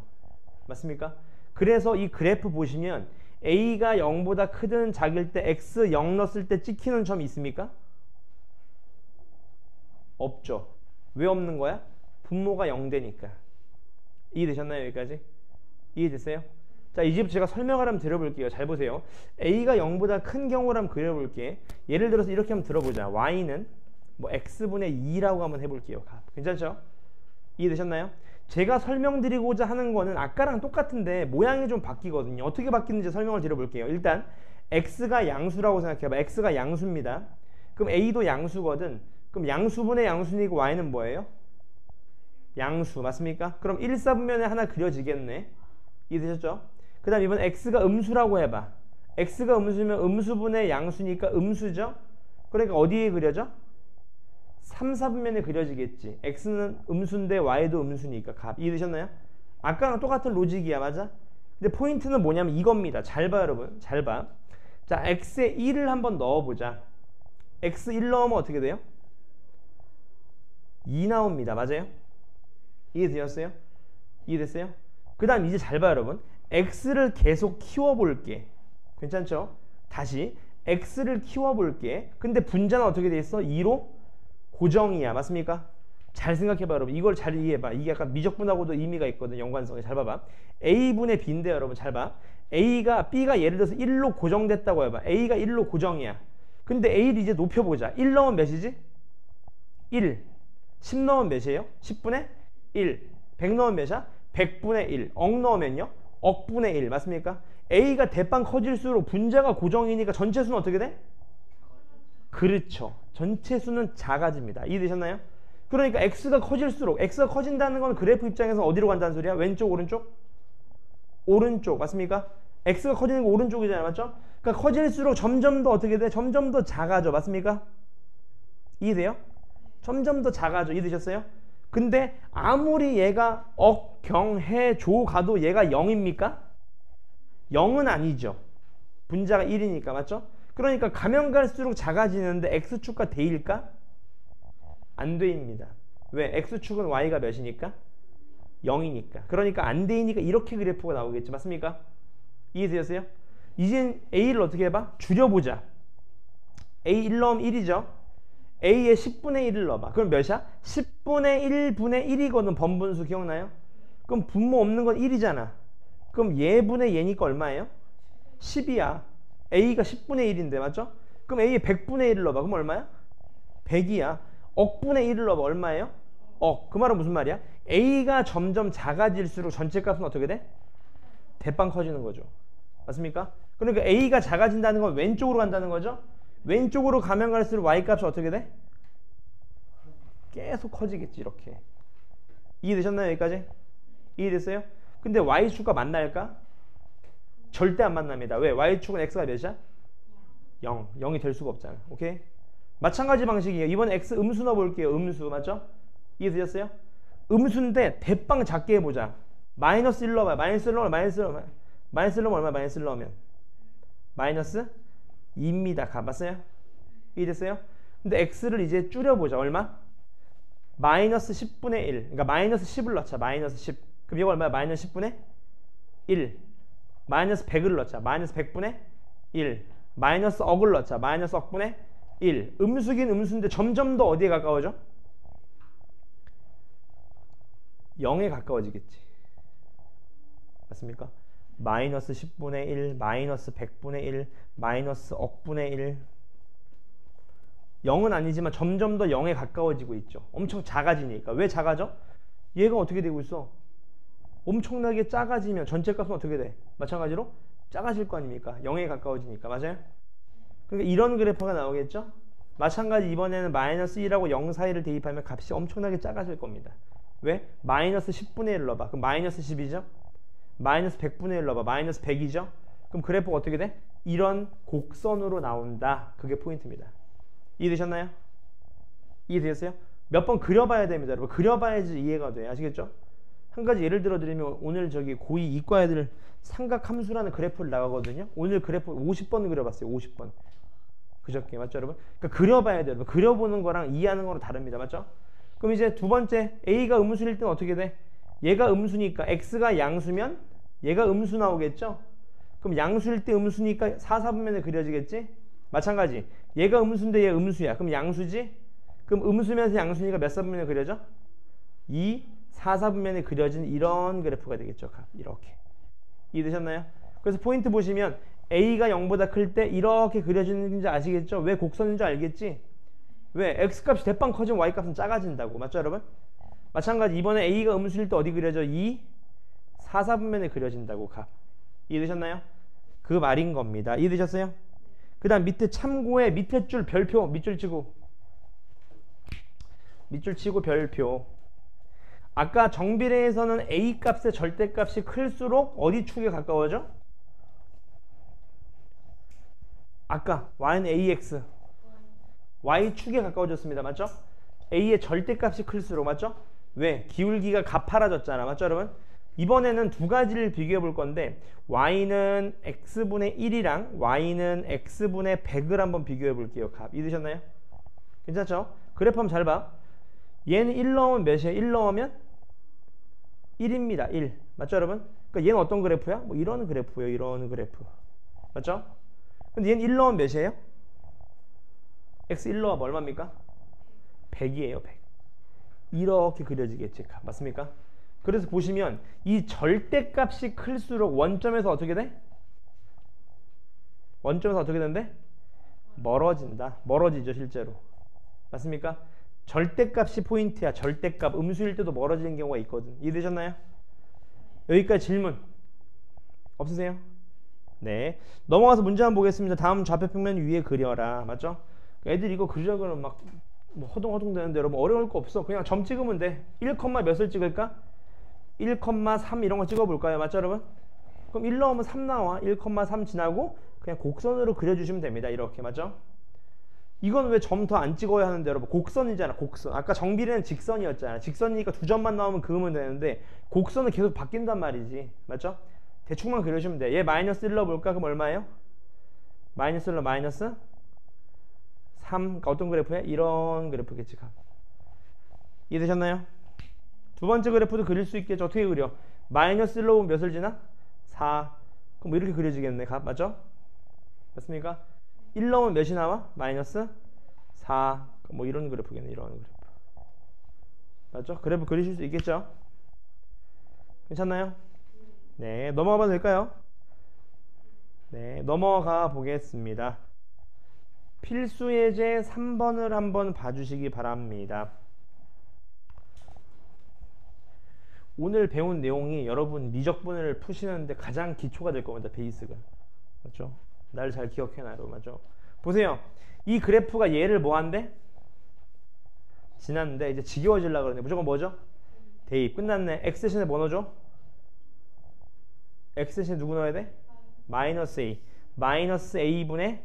맞습니까? 그래서 이 그래프 보시면 a가 0보다 크든 작을 때 x 0 넣었을 때 찍히는 점이 있습니까? 없죠. 왜 없는 거야? 분모가 0 되니까. 이해되셨나요? 여기까지? 이해됐어요? 자, 이제부터 제가 설명을 한번 드려볼게요. 잘 보세요. a가 0보다 큰 경우를 한번 그려볼게. 예를 들어서 이렇게 한번 들어보자. y는 뭐 x분의 2라고 한번 해볼게요. 괜찮죠? 이해되셨나요? 제가 설명드리고자 하는 거는 아까랑 똑같은데 모양이 좀 바뀌거든요. 어떻게 바뀌는지 설명을 드려볼게요. 일단 x가 양수라고 생각해봐. x가 양수입니다. 그럼 a도 양수거든. 그럼 양수분의 양수니까 y는 뭐예요? 양수. 맞습니까? 그럼 1, 4분면에 하나 그려지겠네. 이해되셨죠? 그 다음 이번 x가 음수라고 해봐. x가 음수면 음수분의 양수니까 음수죠? 그러니까 어디에 그려져? 3, 4분면에 그려지겠지. x는 음수인데 y도 음수니까 값. 이해되셨나요? 아까랑 똑같은 로직이야. 맞아? 근데 포인트는 뭐냐면 이겁니다. 잘 봐 여러분. 잘 봐. 자, x에 1을 한번 넣어보자. x 1 넣으면 어떻게 돼요? 2 나옵니다. 맞아요? 이해되셨어요? 이해됐어요? 그 다음 이제 잘 봐 여러분. x를 계속 키워볼게. 괜찮죠? 다시 x를 키워볼게. 근데 분자는 어떻게 돼 있어? 2로 고정이야. 맞습니까? 잘 생각해봐 여러분. 이걸 잘 이해해봐. 이게 약간 미적분하고도 의미가 있거든. 연관성이. 잘 봐봐. a분의 b인데 여러분 잘 봐. b가 예를 들어서 1로 고정됐다고 해봐. a가 1로 고정이야. 근데 a를 이제 높여보자. 1 넣으면 몇이지? 1. 10 넣으면 몇이에요? 10분의 1. 100 넣으면 몇이야? 100분의 1. 억 넣으면요? 억분의 1. 맞습니까? a가 대빵 커질수록 분자가 고정이니까 전체 수는 어떻게 돼? 그렇죠. 전체 수는 작아집니다. 이해되셨나요? 그러니까 x가 커질수록, x가 커진다는 건 그래프 입장에서 어디로 간다는 소리야? 왼쪽, 오른쪽? 오른쪽. 맞습니까? x가 커지는 거 오른쪽이잖아요. 맞죠? 그러니까 커질수록 점점 더 어떻게 돼? 점점 더 작아져. 맞습니까? 이해돼요? 점점 더 작아져. 이해되셨어요? 근데 아무리 얘가 억, 경, 해, 조 가도 얘가 0입니까? 0은 아니죠. 분자가 1이니까. 맞죠? 그러니까 가면 갈수록 작아지는데 x축과 대일까? 안 대입니다. 왜? x축은 y가 몇이니까? 0이니까. 그러니까 안 대이니까 이렇게 그래프가 나오겠죠. 맞습니까? 이해되셨어요? 이젠 a를 어떻게 해봐? 줄여보자. a 1 넣으면 1이죠. a에 10분의 1을 넣어봐. 그럼 몇이야? 10분의 1분의 1이거든. 번분수 기억나요? 그럼 분모 없는 건 1이잖아. 그럼 얘분의 얘니까 얼마예요? 10이야. a가 10분의 1인데 맞죠? 그럼 a에 100분의 1을 넣어봐. 그럼 얼마야? 100이야. 억분의 1을 넣어봐. 얼마예요? 억. 그 말은 무슨 말이야? a가 점점 작아질수록 전체 값은 어떻게 돼? 대빵 커지는 거죠. 맞습니까? 그러니까 a가 작아진다는 건 왼쪽으로 간다는 거죠. 왼쪽으로 가면 갈수록 y값이 어떻게 돼? 계속 커지겠지. 이렇게. 이해되셨나요? 여기까지? 이해됐어요? 근데 y축과 만날까? 절대 안 만납니다. 왜? y축은 x가 몇이야? 0. 0이 될 수가 없잖아. 오케이? 마찬가지 방식이에요. 이번에 x 음수 넣어볼게요. 음수. 맞죠? 이해되셨어요? 음수인데 대빵 작게 해보자. 마이너스 1 넣어봐요. 마이너스 1 넣으면 마이너스 1 넣으면 마이너스 1 넣으면 얼마? 마이너스 1 넣으면 마이너스 2입니다. 맞아요? 이해됐어요? 근데 x를 이제 줄여보자. 얼마? 마이너스 10분의 1. 그러니까 마이너스 10을 넣자. 마이너스 10. 그럼 이거 얼마야? 마이너스 10분의 1. 마이너스 100을 넣자. 마이너스 100분의 1. 마이너스 억을 넣자. 마이너스 억분의 1. 음수긴 음수인데 점점 더 어디에 가까워져? 0에 가까워지겠지. 맞습니까? 마이너스 10분의 1, 마이너스 100분의 1, 마이너스 억분의 1. 0은 아니지만 점점 더 0에 가까워지고 있죠. 엄청 작아지니까. 왜 작아져? 얘가 어떻게 되고 있어? 엄청나게 작아지면 전체 값은 어떻게 돼? 마찬가지로 작아질 거 아닙니까? 0에 가까워지니까. 맞아요? 그러니까 이런 그래프가 나오겠죠? 마찬가지 이번에는 마이너스 1하고 0 사이를 대입하면 값이 엄청나게 작아질 겁니다. 왜? 마이너스 10분의 1 넣어봐. 그럼 마이너스 10이죠? 마이너스 100분의 1 넣어봐. 마이너스 100이죠? 그럼 그래프가 어떻게 돼? 이런 곡선으로 나온다. 그게 포인트입니다. 이해되셨나요? 이해되셨어요? 몇 번 그려봐야 됩니다. 여러분. 그려봐야지 이해가 돼. 아시겠죠? 한 가지 예를 들어 드리면 오늘 저기 고2 이과 애들 삼각함수라는 그래프를 나가거든요. 오늘 그래프 50번 그려봤어요. 50번. 그저께. 맞죠 여러분? 그러니까 그려봐야 돼요. 여러분. 그려보는 거랑 이해하는 거랑 다릅니다. 맞죠? 그럼 이제 두 번째 a가 음수일 때는 어떻게 돼? 얘가 음수니까 x가 양수면 얘가 음수 나오겠죠? 그럼 양수일 때 음수니까 4, 4분면에 그려지겠지? 마찬가지 얘가 음수인데 얘 음수야. 그럼 양수지? 그럼 음수면서 양수니까 몇 사분면에 그려져? 2, 4, 4분면에 그려진 이런 그래프가 되겠죠. 이렇게. 이해되셨나요? 그래서 포인트 보시면 a가 0보다 클 때 이렇게 그려지는지 아시겠죠? 왜 곡선인 줄 알겠지? 왜? x값이 대빵 커지면 y값은 작아진다고. 맞죠 여러분? 마찬가지 이번에 a가 음수일 때 어디 그려져? 2, 4, 4분면에 그려진다고. 이해되셨나요? 그 말인 겁니다. 이해되셨어요? 그 다음 밑에 참고에 밑에 줄 별표 밑줄 치고 별표. 아까 정비례에서는 a 값의 절대값이 클수록 어디 축에 가까워져? 아까 y는 ax y축에 가까워졌습니다. 맞죠? A의 절대값이 클수록 맞죠? 왜? 기울기가 가파라졌잖아. 맞죠 여러분? 이번에는 두 가지를 비교해 볼 건데 y는 x분의 1이랑 y는 x분의 100을 한번 비교해 볼게요. 값 이해되셨나요? 괜찮죠? 그래프 한번 잘 봐. 얘는 1 넣으면 몇이에요? 1 넣으면 1입니다. 1. 맞죠 여러분? 그러니까 얘는 어떤 그래프야? 뭐 이런 그래프예요. 이런 그래프. 맞죠? 근데 얘는 1 넣으면 몇이에요? x 1 넣으면 얼마입니까? 100이에요. 100. 이렇게 그려지겠지. 맞습니까? 그래서 보시면 이 절대값이 클수록 원점에서 어떻게 돼? 원점에서 어떻게 된대? 멀어진다. 멀어지죠 실제로. 맞습니까? 절대값이 포인트야. 절대값. 음수일 때도 멀어지는 경우가 있거든. 이해되셨나요? 여기까지 질문 없으세요? 네. 넘어가서 문제 한번 보겠습니다. 다음 좌표평면 위에 그려라. 맞죠? 애들 이거 그리려고 그러면 막 뭐 허둥허둥 되는데 여러분 어려울 거 없어. 그냥 점 찍으면 돼. 1, 몇을 찍을까? 1,3 이런 거 찍어볼까요? 맞죠 여러분? 그럼 1 넣으면 3 나와. 1,3 지나고 그냥 곡선으로 그려주시면 됩니다. 이렇게 맞죠? 이건 왜 점 더 안 찍어야 하는데 여러분? 곡선이잖아. 곡선. 아까 정비례는 직선이었잖아. 직선이니까 두 점만 나오면 그으면 되는데 곡선은 계속 바뀐단 말이지. 맞죠? 대충만 그려주시면 돼. 얘 마이너스 1 넣어볼까? 그럼 얼마예요? 마이너스 1 넣어 마이너스 3. 그러니까 어떤 그래프야? 이런 그래프겠지. 이해되셨나요? 두 번째 그래프도 그릴 수 있겠죠. 어떻게 그려? 마이너스 1로 보면 몇을 지나? 4. 그럼 뭐 이렇게 그려지겠네. 맞죠? 맞습니까? 1 넣으면 몇이 나와? 마이너스 4. 뭐 이런 그래프겠네. 이런 그래프. 맞죠? 그래프 그리실 수 있겠죠? 괜찮나요? 네. 넘어가 봐도 될까요? 네. 넘어가 보겠습니다. 필수 예제 3번을 한번 봐주시기 바랍니다. 오늘 배운 내용이 여러분 미적분을 푸시는데 가장 기초가 될 겁니다. 베이스가. 맞죠? 날 잘 기억해놔요. 맞죠? 보세요. 이 그래프가 얘를 뭐 한대? 지났는데 이제 지겨워지려고 그러는데 무조건 뭐죠? 대입. 끝났네. x 대신에 뭐 넣어줘? x 대신에 누구 넣어야 돼? 마이너스 a. 마이너스 a분의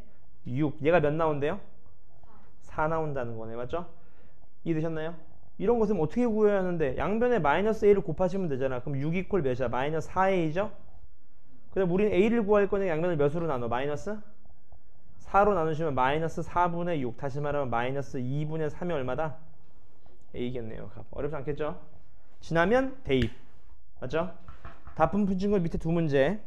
6. 얘가 몇 나온대요? 4 나온다는 거네. 맞죠? 이해되셨나요? 이런 것은 어떻게 구해야 하는데 양변에 마이너스 a를 곱하시면 되잖아. 그럼 6 이퀄 몇이야? 마이너스 4a죠? 그럼 우리는 a를 구할 거니까 양변을 몇으로 나눠? 마이너스 4로 나누시면 마이너스 4분의 6. 다시 말하면 마이너스 2분의 3이 얼마다? a겠네요. 어렵지 않겠죠? 지나면 대입. 맞죠? 다품 푼친 거 밑에 두 문제.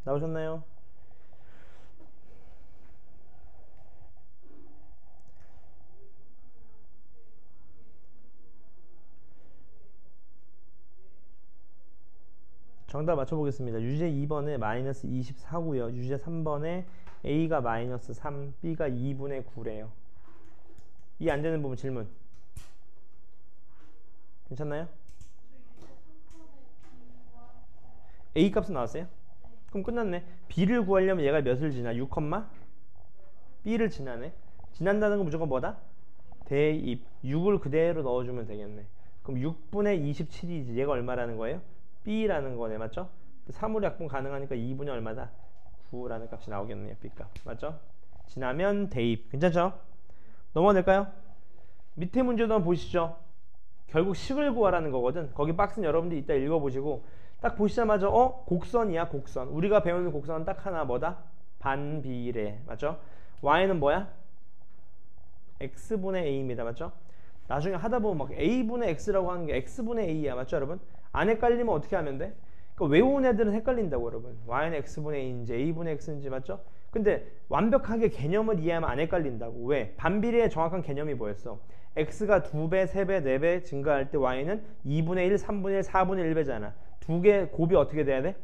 나오셨나요? 정답 맞춰보겠습니다. 유제 2번에 마이너스 24고요. 유제 3번에 A가 마이너스 3, B가 2분의 9래요. 이해 안 되는 부분 질문. 괜찮나요? A 값은 나왔어요? 그럼 끝났네. B를 구하려면 얘가 몇을 지나? 6, B를 지나네. 지난다는 건 무조건 뭐다? 대입 6을 그대로 넣어주면 되겠네. 그럼 6분의 27이지. 얘가 얼마라는 거예요? B라는 거네. 맞죠? 3으로 약분 가능하니까 2분의 얼마다? 9라는 값이 나오겠네요. B값. 맞죠? 지나면 대입. 괜찮죠? 넘어가 될까요? 밑에 문제도 한번 보시죠. 결국 식을 구하라는 거거든. 거기 박스는 여러분들이 이따 읽어보시고 딱 보시자마자 곡선이야. 곡선. 우리가 배우는 곡선은 딱 하나 뭐다? 반비례. 맞죠? y는 뭐야? x분의 a입니다. 맞죠? 나중에 하다 보면 막 a분의 x라고 하는 게 x분의 a야. 맞죠 여러분? 안 헷갈리면 어떻게 하면 돼? 그러니까 외운 애들은 헷갈린다고 여러분. y는 x분의 a인지 a분의 x인지 맞죠? 근데 완벽하게 개념을 이해하면 안 헷갈린다고. 왜? 반비례의 정확한 개념이 뭐였어? x가 2배, 3배, 4배 증가할 때 y는 2분의 1, 3분의 1, 4분의 1배잖아. 두 개 곱이 어떻게 돼야 돼?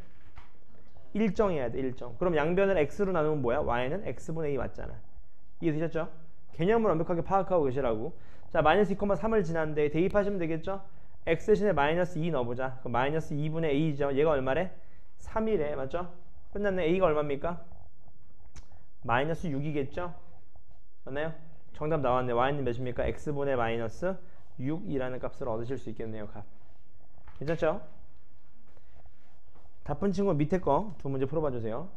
일정해야 돼. 일정. 그럼 양변을 x로 나누면 뭐야? y는 x분의 2 맞잖아. 이해되셨죠? 개념을 완벽하게 파악하고 계시라고. 자, 마이너스 2,3을 지났는데 대입하시면 되겠죠? x 대신에 마이너스 2 넣어보자. 그럼 마이너스 2분의 a죠. 얘가 얼마래? 3이래. 맞죠? 끝났네. a가 얼마입니까? 마이너스 6이겠죠? 맞나요? 정답 나왔네. y는 몇입니까? x분의 마이너스 6이라는 값을 얻으실 수 있겠네요. 값. 괜찮죠? 답은 친구 밑에 거 두 문제 풀어봐 주세요.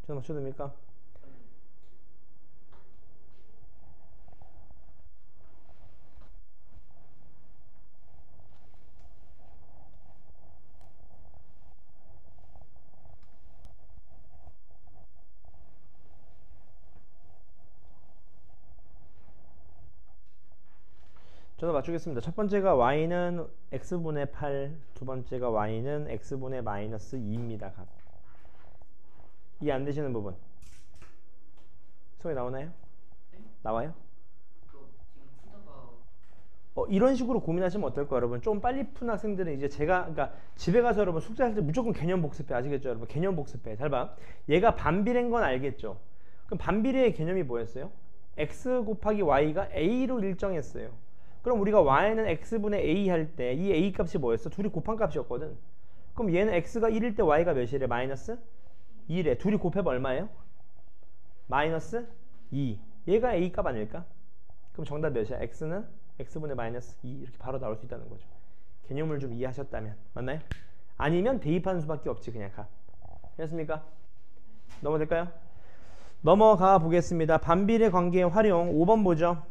저는 맞춰도 됩니까? 저도 맞추겠습니다. 첫 번째가 y는 x분의 8, 두 번째가 y는 x분의 마이너스 2입니다. 값. 이해 안 되시는 부분 소리 나오나요? 네? 나와요? 지금 풀다가 이런 식으로 고민하시면 어떨까요, 여러분? 좀 빨리 푼 학생들은 이제 그러니까 집에 가서 여러분 숙제할 때 무조건 개념 복습해. 아시겠죠, 여러분? 개념 복습해. 잘 봐. 얘가 반비례인 건 알겠죠? 그럼 반비례의 개념이 뭐였어요? x 곱하기 y가 a로 일정했어요. 그럼 우리가 y는 x분의 a 할 때 이 a 값이 뭐였어? 둘이 곱한 값이었거든. 그럼 얘는 x가 1일 때 y가 몇이래? 마이너스 2래. 둘이 곱해봐 얼마예요? 마이너스 2. 얘가 a 값 아닐까? 그럼 정답 몇이야? x는 x분의 마이너스 2 이렇게 바로 나올 수 있다는 거죠. 개념을 좀 이해하셨다면. 맞나요? 아니면 대입하는 수밖에 없지. 그냥 가. 됐습니까? 넘어갈까요? 넘어가 보겠습니다. 반비례 관계의 활용 5번 보죠.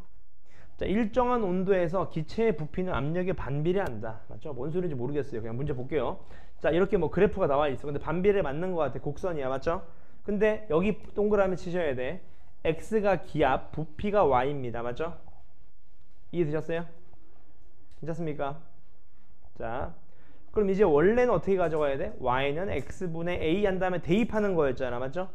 자, 일정한 온도에서 기체의 부피는 압력에 반비례한다. 맞죠? 뭔 소리인지 모르겠어요. 그냥 문제 볼게요. 자, 이렇게 뭐 그래프가 나와 있어. 근데 반비례 맞는 것 같아. 곡선이야. 맞죠? 근데 여기 동그라미 치셔야 돼. x가 기압, 부피가 y입니다. 맞죠? 이해되셨어요? 괜찮습니까? 자, 그럼 이제 원래는 어떻게 가져가야 돼? y는 x분의 a 한 다음에 대입하는 거였잖아. 맞죠?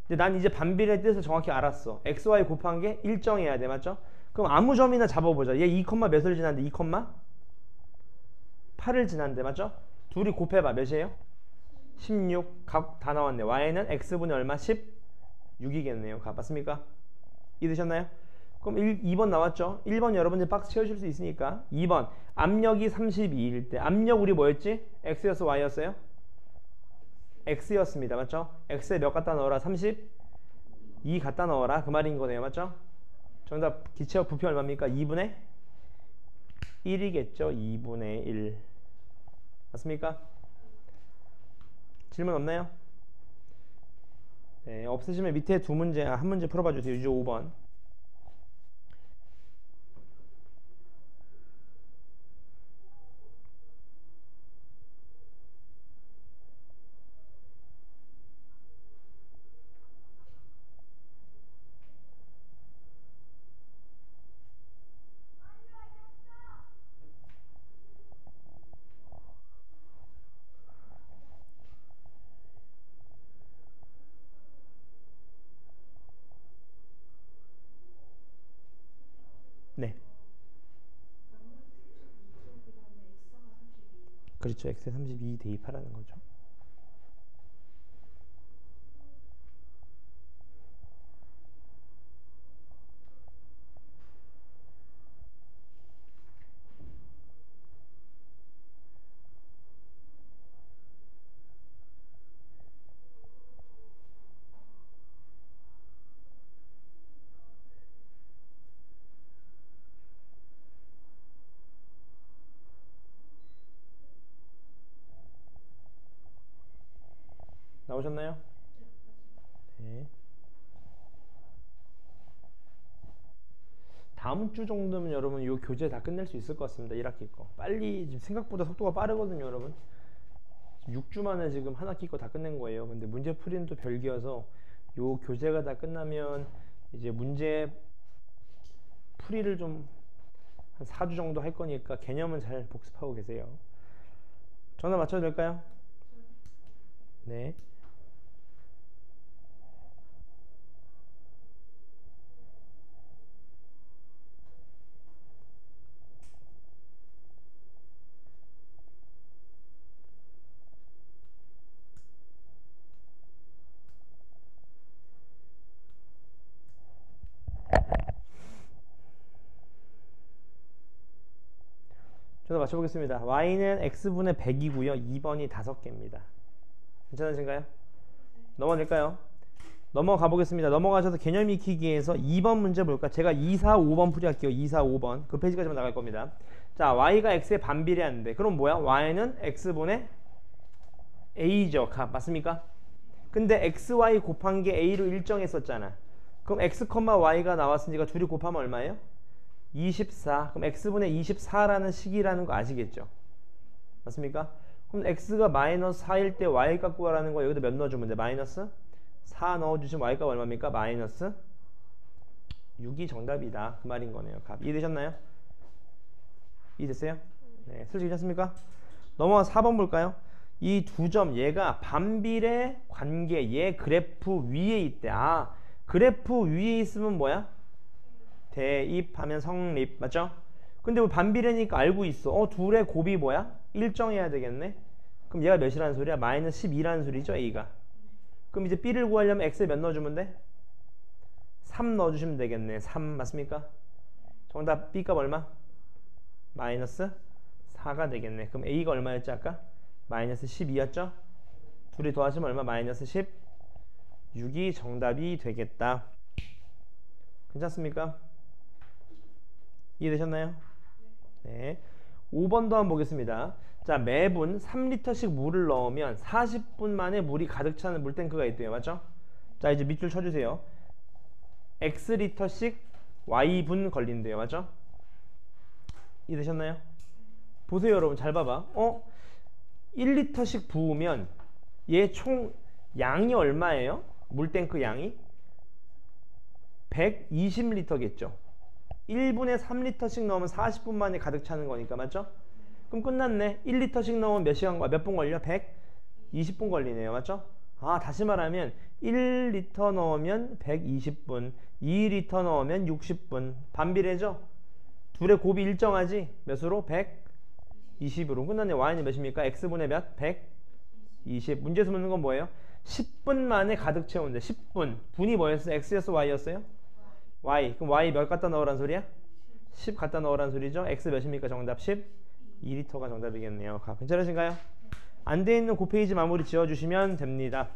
근데 난 이제 반비례의 뜻을 정확히 알았어. x, y 곱한 게 일정해야 돼. 맞죠? 그럼 아무 점이나 잡아보자. 얘 2, 몇을 지났는데 2, 8을 지났는데. 맞죠? 둘이 곱해봐. 몇이에요? 16. 각 다 나왔네. y는 x분의 얼마? 16이겠네요. 각 맞습니까? 이해되셨나요? 그럼 2번 나왔죠? 1번 여러분들 박스 채워줄 수 있으니까 2번 압력이 32일 때 압력 우리 뭐였지? X였어 Y였어요? X였습니다. 맞죠? X에 몇 갖다 넣어라? 32 갖다 넣어라 그 말인 거네요. 맞죠? 정답 기체역 부피 얼마입니까? 2분의 1이겠죠? 2분의 1 맞습니까? 질문 없나요? 네, 없으시면 밑에 두 문제, 한 문제 풀어봐 주세요. 유저 5번. 네. 그렇죠. X에 32 대입하라는 거죠. 나오셨나요? 네. 다음 주 정도면 여러분 이 교재 다 끝낼 수 있을 것 같습니다. 1학기 거. 빨리 지금 생각보다 속도가 빠르거든요, 여러분. 6주 만에 지금 한 학기 거 다 끝낸 거예요. 근데 문제 풀이는 또 별개여서 요 교재가 다 끝나면 이제 문제 풀이를 좀 한 4주 정도 할 거니까 개념은 잘 복습하고 계세요. 정답 맞춰도 될까요? 네. 저도 맞춰보겠습니다. y는 x분의 100이고요. 2번이 5개입니다. 괜찮으신가요? 넘어갈까요? 넘어가 보겠습니다. 넘어가셔서 개념 익히기에서 2번 문제 볼까? 제가 2, 4, 5번 풀이할게요. 2, 4, 5번. 그 페이지까지만 나갈 겁니다. 자, y가 x에 반비례하는데 그럼 뭐야? y는 x분의 a죠. 값 맞습니까? 근데 xy 곱한 게 a로 일정했었잖아. 그럼 x, y가 나왔으니까 둘이 곱하면 얼마예요? 24. 그럼 x분의 24라는 식이라는 거 아시겠죠? 맞습니까? 그럼 x가 마이너스 4일 때 y 값 구하라는 거 여기다 몇 넣어주면 돼? 마이너스 4 넣어주시면 y 값 얼마입니까? 마이너스 6이 정답이다. 그 말인 거네요. 값. 이해되셨나요? 이해됐어요? 네, 솔직히 괜찮습니까? 넘어가서 4번 볼까요? 이 두 점 얘가 반비례 관계 얘 그래프 위에 있대. 아, 그래프 위에 있으면 뭐야? 대입하면 성립. 맞죠? 근데 뭐 반비례니까 알고 있어. 둘의 곱이 뭐야? 일정해야 되겠네. 그럼 얘가 몇이라는 소리야? 마이너스 12라는 소리죠, a가. 그럼 이제 b를 구하려면 x에 몇 넣어주면 돼? 3 넣어주시면 되겠네. 3 맞습니까? 정답 b 값 얼마? 마이너스 4가 되겠네. 그럼 a가 얼마였지 아까? 마이너스 12였죠? 둘이 더하시면 얼마? 마이너스 16이 정답이 되겠다. 괜찮습니까? 이해되셨나요? 네. 5번도 한번 보겠습니다. 자, 매분 3리터씩 물을 넣으면 40분 만에 물이 가득 차는 물탱크가 있대요. 맞죠? 자, 이제 밑줄 쳐주세요. X리터씩 Y분 걸린대요. 맞죠? 이해되셨나요? 보세요, 여러분. 잘 봐봐. 1리터씩 부으면 얘 총 양이 얼마예요? 물탱크 양이? 120리터겠죠. 1분에 3리터씩 넣으면 40분 만에 가득 차는 거니까. 맞죠? 그럼 끝났네. 1리터씩 넣으면 몇 시간, 몇 분 걸려? 120분 걸리네요. 맞죠? 아, 다시 말하면 1리터 넣으면 120분, 2리터 넣으면 60분. 반비례죠? 둘의 곱이 일정하지? 몇으로? 120으로. 끝났네. y는 몇입니까? x분의 몇? 120. 문제에서 묻는 건 뭐예요? 10분 만에 가득 채운대. 10분. 분이 뭐였어요? x였어? y였어요? y. 그럼 y 몇 갖다 넣으란 소리야? 10 갖다 넣으란 소리죠. x 몇입니까? 정답 10. 2리터가 정답이겠네요. 괜찮으신가요? 안 돼 있는 그 페이지 마무리 지어주시면 됩니다.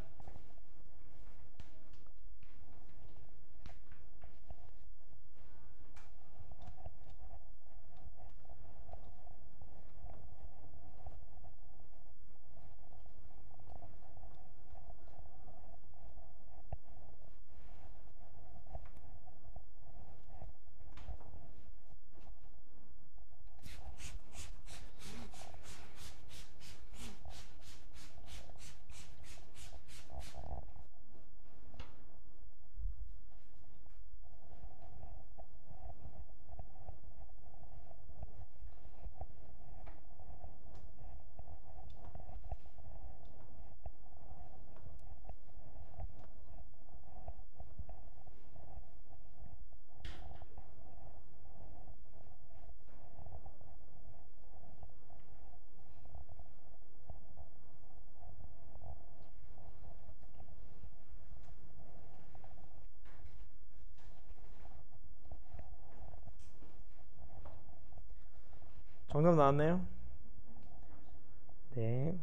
정답 나왔나요? 네.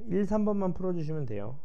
1, 3번만 풀어주시면 돼요.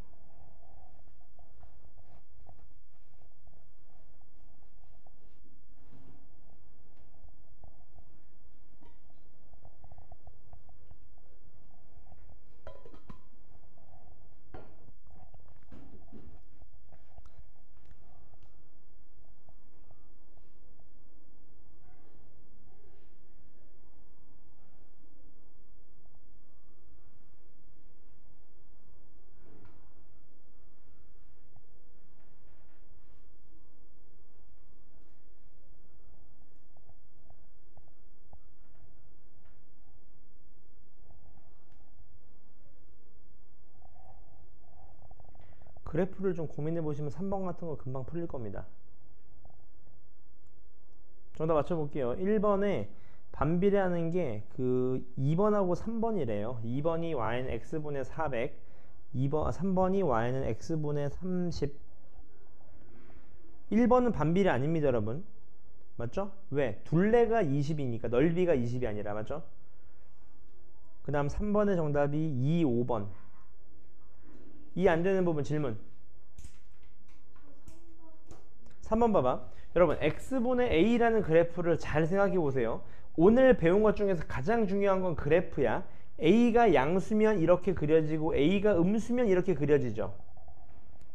그래프를 좀 고민해 보시면 3번 같은 거 금방 풀릴 겁니다. 정답 맞춰볼게요. 1번에 반비례하는 게 그 2번하고 3번이래요. 2번이 y는 x분의 400, 3번이 y는 x분의 30. 1번은 반비례 아닙니다, 여러분. 맞죠? 왜? 둘레가 20이니까 넓이가 20이 아니라, 맞죠? 그 다음 3번의 정답이 2, 5번. 이 안 되는 부분 질문. 3번 봐봐. 여러분 x분의 a라는 그래프를 잘 생각해 보세요. 오늘 배운 것 중에서 가장 중요한 건 그래프야. a가 양수면 이렇게 그려지고 a가 음수면 이렇게 그려지죠.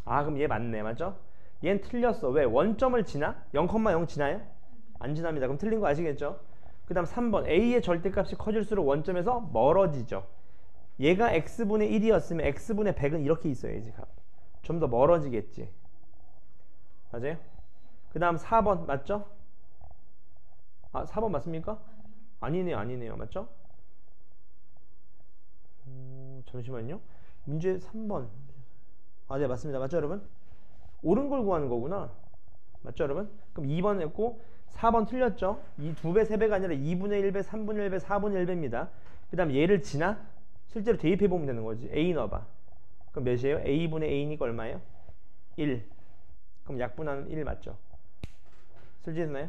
아, 그럼 얘 맞네, 맞죠? 얘는 틀렸어. 왜? 원점을 지나? 0,0 지나요? 안 지납니다. 그럼 틀린 거 아시겠죠? 그 다음 3번 a의 절대값이 커질수록 원점에서 멀어지죠. 얘가 x분의 1이었으면 x분의 100은 이렇게 있어야지. 좀 더 멀어지겠지. 맞아요? 그 다음 4번 맞죠? 아, 4번 맞습니까? 아니네요, 아니네요. 맞죠? 잠시만요. 문제 3번. 아, 네, 맞습니다. 맞죠, 여러분? 옳은 걸 구하는 거구나. 맞죠, 여러분? 그럼 2번 했고 4번 틀렸죠? 이 2배, 3배가 아니라 2분의 1배, 3분의 1배, 4분의 1배입니다. 그 다음 얘를 지나? 실제로 대입해보면 되는 거지. a 넣어봐. 그럼 몇이에요? a분의 a니까 얼마예요? 1. 그럼 약분하면 1 맞죠? 솔직했나요?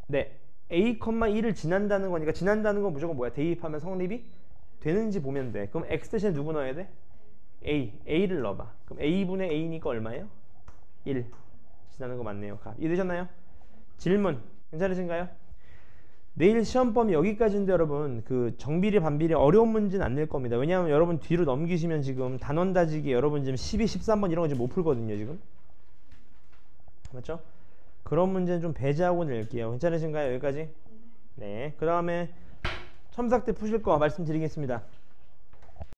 네. a,1을 지난다는 거니까 지난다는 건 무조건 뭐야? 대입하면 성립이 되는지 보면 돼. 그럼 x 대신에 누구 넣어야 돼? a를 넣어봐. 그럼 a분의 a니까 얼마예요? 1. 지나는 거 맞네요. 이해되셨나요? 질문 괜찮으신가요? 내일 시험범위 여기까지인데 여러분 그 정비례 반비례 어려운 문제는 안 낼 겁니다. 왜냐하면 여러분 뒤로 넘기시면 지금 단원 다지기 여러분 지금 12, 13번 이런 거 지금 못 풀거든요 지금. 맞죠? 그런 문제는 좀 배제하고 낼게요. 괜찮으신가요? 여기까지? 네. 그 다음에 첨삭 때 푸실 거 말씀드리겠습니다.